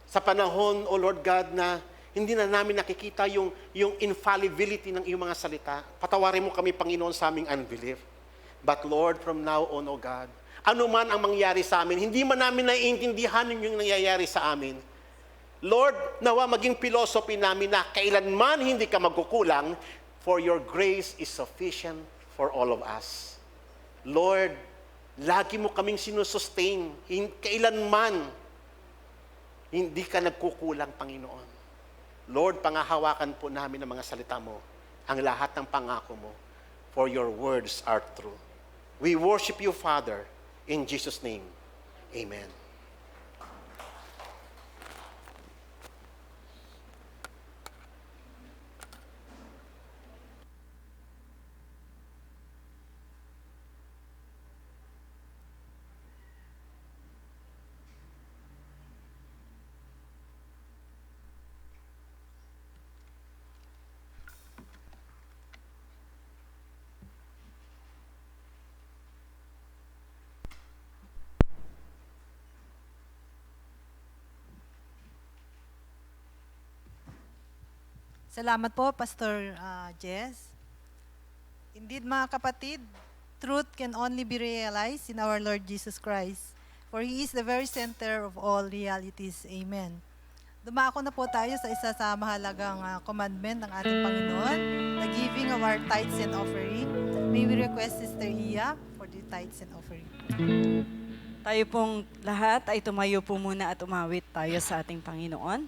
Sa panahon, O Lord God, na hindi na namin nakikita yung infallibility ng iyong mga salita. Patawarin mo kami, Panginoon, sa aming unbelief. But Lord, from now on, O God, ano man ang mangyari sa amin, hindi man namin naiintindihan yung nangyayari sa amin. Lord, nawa maging philosophy namin na kailanman hindi ka magkukulang, for your grace is sufficient for all of us. Lord, lagi mo kaming sinusustain. Kailanman hindi ka nagkukulang, Panginoon. Lord, pangahawakan po namin ang mga salita mo, ang lahat ng pangako mo, for your words are true. We worship you, Father, in Jesus' name. Amen. Salamat po, Pastor Jess. Indeed, mga kapatid, truth can only be realized in our Lord Jesus Christ, for He is the very center of all realities. Amen. Dumako na po tayo sa isa sa mahalagang commandment ng ating Panginoon, the giving of our tithes and offering. May we request Sister Iya for the tithes and offering. Tayo pong lahat ay tumayo po muna at umawit tayo sa ating Panginoon.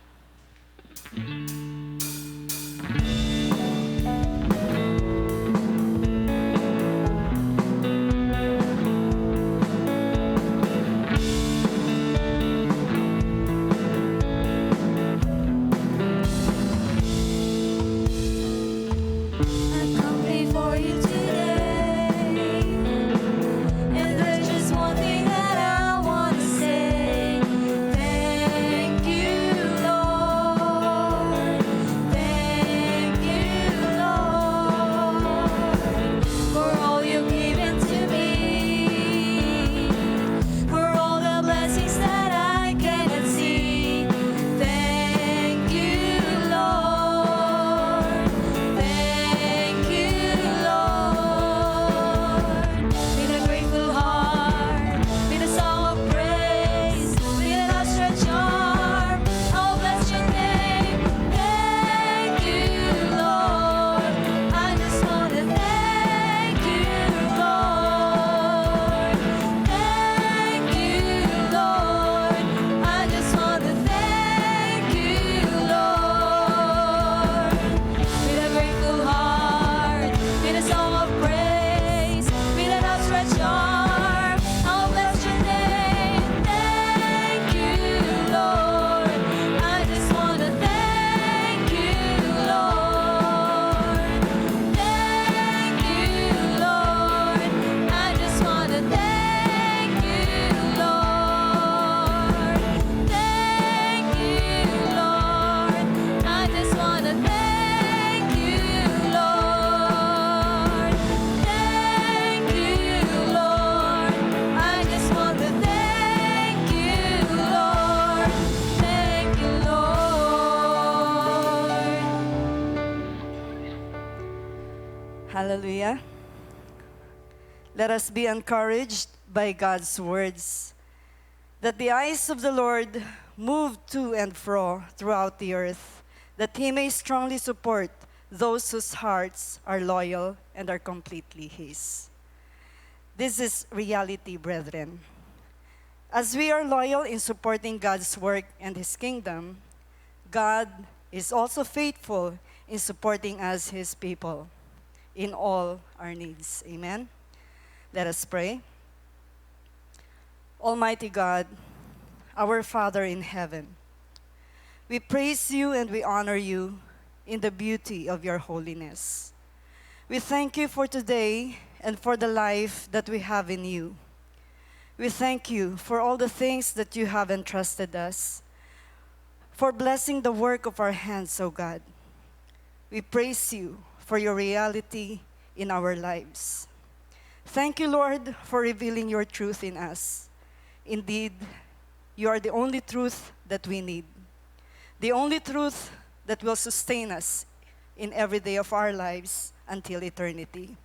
Hallelujah. Let us be encouraged by God's words, that the eyes of the Lord move to and fro throughout the earth, that He may strongly support those whose hearts are loyal and are completely His. This is reality, brethren. As we are loyal in supporting God's work and His kingdom, God is also faithful in supporting us, His people, in all our needs. Amen. Let us pray. Almighty God, our Father in heaven, we praise you and we honor you in the beauty of your holiness. We thank you for today and for the life that we have in you. We thank you for all the things that you have entrusted us, for blessing the work of our hands, O God. We praise you for your reality in our lives. Thank you, Lord, for revealing your truth in us. Indeed, you are the only truth that we need, the only truth that will sustain us in every day of our lives until eternity.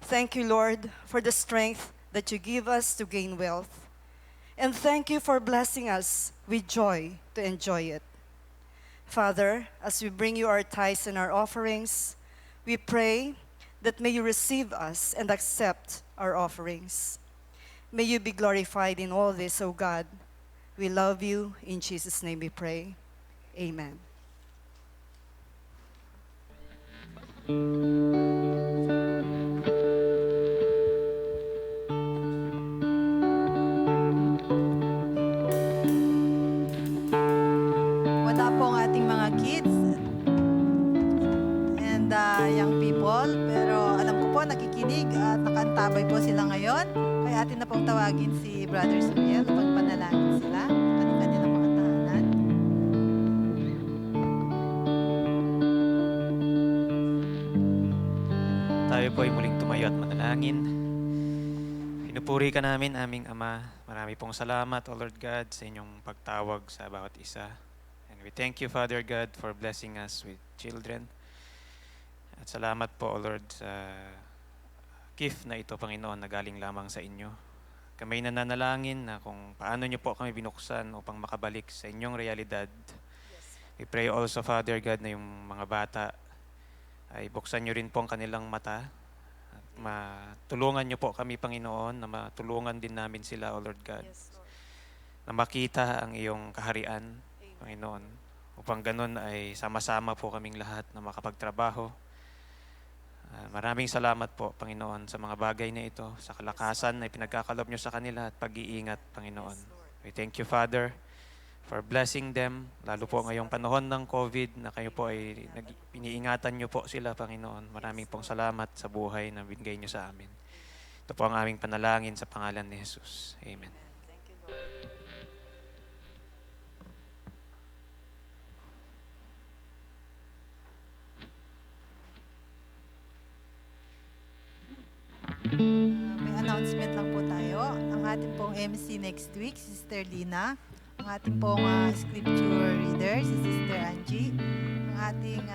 Thank you, Lord, for the strength that you give us to gain wealth. And thank you for blessing us with joy to enjoy it. Father, as we bring you our tithes and our offerings, we pray that may you receive us and accept our offerings. May you be glorified in all this, O God. We love you. In Jesus' name we pray. Amen. Wala po ang ating mga kids and young people, pero alam ko po nakikinig at nakantabay po sila ngayon. Kaya atin na pong tawagin si Brother Suriel upang panalangin sila at kanilang mga tahanan. Tayo po ay muling tumayo at manalangin. Pinupuri ka namin, aming Ama. Marami pong salamat, O Lord God, sa inyong pagtawag sa bawat isa. And we thank you, Father God, for blessing us with children. At salamat po, O Lord, sa gift na ito, Panginoon, na galing lamang sa inyo. Kami nananalangin na kung paano niyo po kami binuksan upang makabalik sa inyong realidad. We pray also, Father God, na yung mga bata ay buksan niyo rin po ang kanilang mata at matulungan niyo po kami, Panginoon, na matulungan din namin sila, O Lord God, na makita ang iyong kaharian, Panginoon, upang ganun ay sama-sama po kaming lahat na makapagtrabaho. Maraming salamat po, Panginoon, sa mga bagay na ito, sa kalakasan na pinagkakalob niyo sa kanila at pag-iingat, Panginoon. We thank you, Father, for blessing them, lalo po ngayong panahon ng COVID na kayo po ay piniingatan niyo po sila, Panginoon. Maraming pong salamat sa buhay na binigay niyo sa amin. Ito po ang aming panalangin sa pangalan ni Jesus. Amen. May announcement lang po tayo. Ang ating pong MC next week, Sister Lina. Ang ating pong scripture reader, si Sister Angie. Ang ating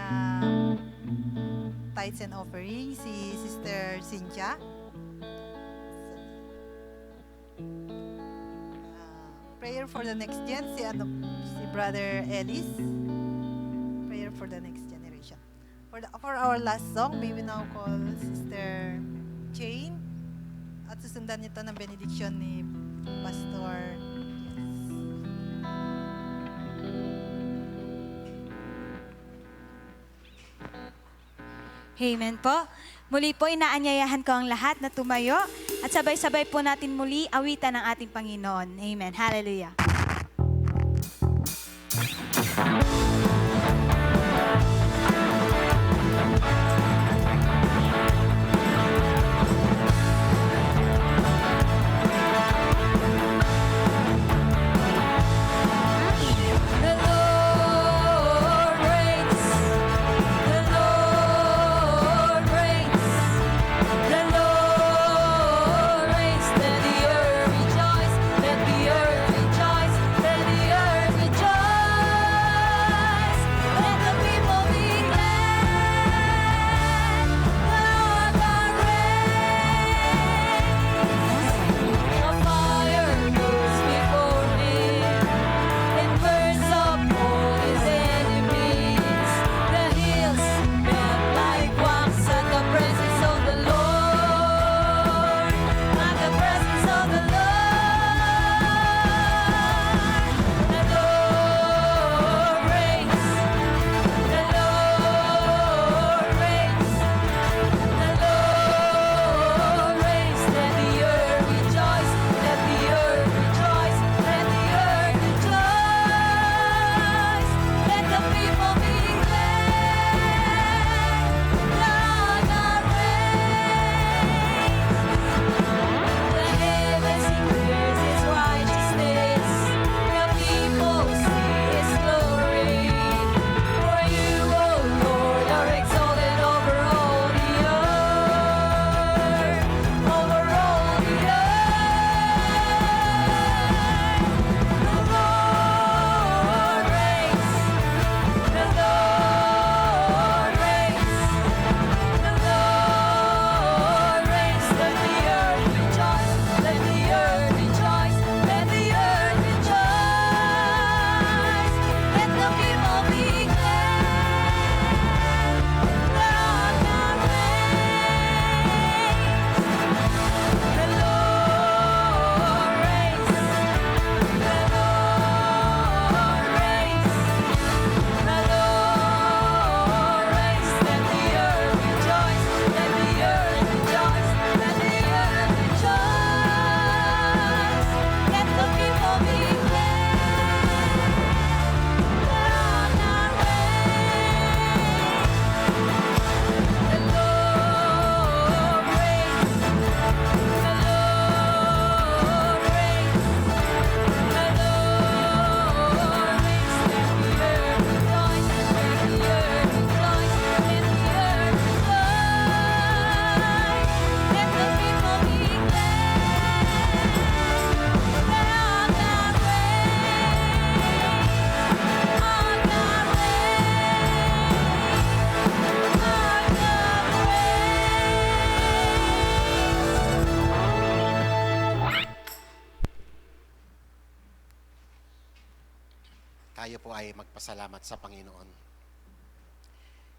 tithes and offering, si Sister Cynthia. Prayer for the next gen, si Brother Ellis. Prayer for the next generation. For our last song, may we now call Sister Jane. At susundan nito ng benediction ni Pastor. Amen po. Muli po, inaanyayahan ko ang lahat na tumayo at sabay-sabay po natin muli awitan ng ating Panginoon. Amen. Hallelujah. The Lord reigns. The Lord reigns. The Lord reigns. Let the earth rejoice. Let the earth rejoice. Let the earth rejoice. Let the people be glad. The Lord God reigns. The fire goes before him and burns up all his enemies. The hills melt like wax at the presence of the Lord. At the presence of the Lord. Tayo po ay magpasalamat sa Panginoon.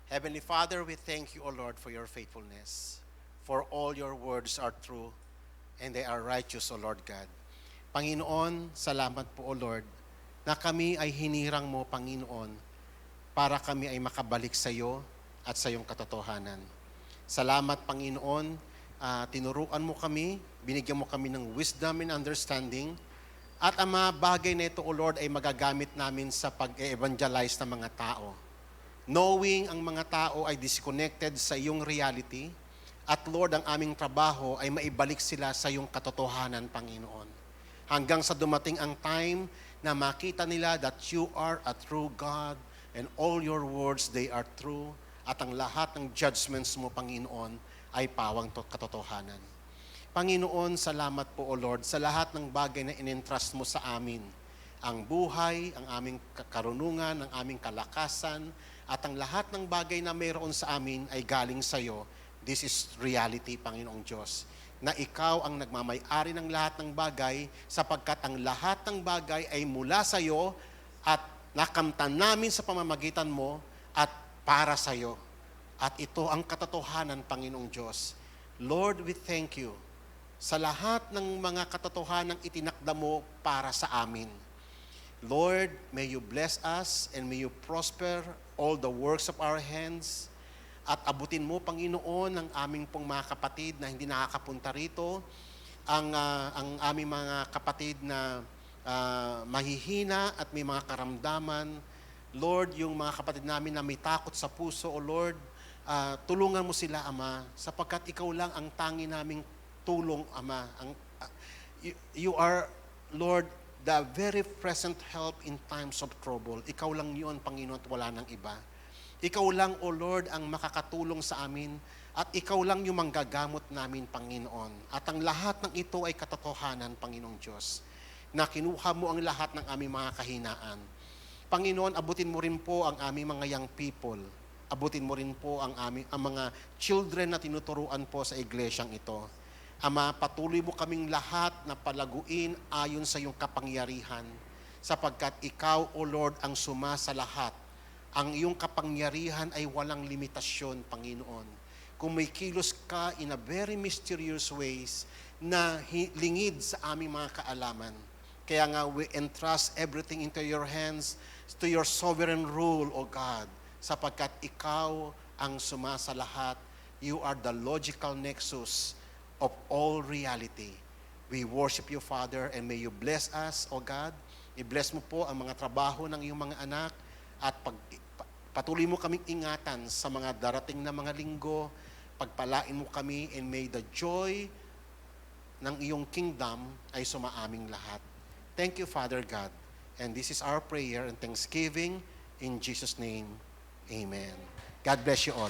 Heavenly Father, we thank you, O Lord, for your faithfulness. For all your words are true and they are righteous, O Lord God. Panginoon, salamat po, O Lord, na kami ay hinirang mo, Panginoon, para kami ay makabalik sa iyo at sa iyong katotohanan. Salamat, Panginoon, tinuruan mo kami, binigyan mo kami ng wisdom and understanding, at ang mga bagay na ito, O Lord, ay magagamit namin sa pag-evangelize ng mga tao. Knowing ang mga tao ay disconnected sa iyong reality, at Lord, ang aming trabaho ay maibalik sila sa iyong katotohanan, Panginoon. Hanggang sa dumating ang time na makita nila that you are a true God and all your words, they are true, at ang lahat ng judgments mo, Panginoon, ay pawang katotohanan. Panginoon, salamat po, O Lord, sa lahat ng bagay na in-entrust mo sa amin. Ang buhay, ang aming karunungan, ang aming kalakasan, at ang lahat ng bagay na mayroon sa amin ay galing sa iyo. This is reality, Panginoong Diyos, na ikaw ang nagmamay-ari ng lahat ng bagay, sapagkat ang lahat ng bagay ay mula sa iyo at nakamtan namin sa pamamagitan mo at para sa iyo. At ito ang katotohanan, Panginoong Diyos. Lord, we thank you sa lahat ng mga katotohanang itinakda mo para sa amin. Lord, may you bless us and may you prosper all the works of our hands. At abutin mo, Panginoon, ang aming pong mga kapatid na hindi nakakapunta rito, ang aming mga kapatid na mahihina at may mga karamdaman. Lord, yung mga kapatid namin na may takot sa puso, O Lord, tulungan mo sila, Ama, sapagkat ikaw lang ang tangi naming tulong, Ama. You are, Lord, the very present help in times of trouble. Ikaw lang yun, Panginoon, at wala nang iba. Ikaw lang, O Lord, ang makakatulong sa amin at ikaw lang yung manggagamot namin, Panginoon. At ang lahat ng ito ay katotohanan, Panginoong Diyos, na kinuha mo ang lahat ng aming mga kahinaan. Panginoon, abutin mo rin po ang aming mga young people. Abutin mo rin po ang mga children na tinuturuan po sa iglesyang ito. Ama, patuloy mo kaming lahat na palaguin ayon sa iyong kapangyarihan, sapagkat ikaw, O Lord, ang sumasa lahat. Ang iyong kapangyarihan ay walang limitasyon, Panginoon. Kung may kilos ka in a very mysterious ways na lingid sa aming mga kaalaman. Kaya nga, we entrust everything into your hands, to your sovereign rule, O God, sapagkat ikaw ang sumasa lahat. You are the logical nexus of all reality. We worship you, Father, and may you bless us, O God. I-bless mo po ang mga trabaho ng iyong mga anak at patuloy mo kaming ingatan sa mga darating na mga linggo. Pagpalain mo kami and may the joy ng iyong kingdom ay sumaaming lahat. Thank you, Father God. And this is our prayer and thanksgiving in Jesus' name. Amen. God bless you all.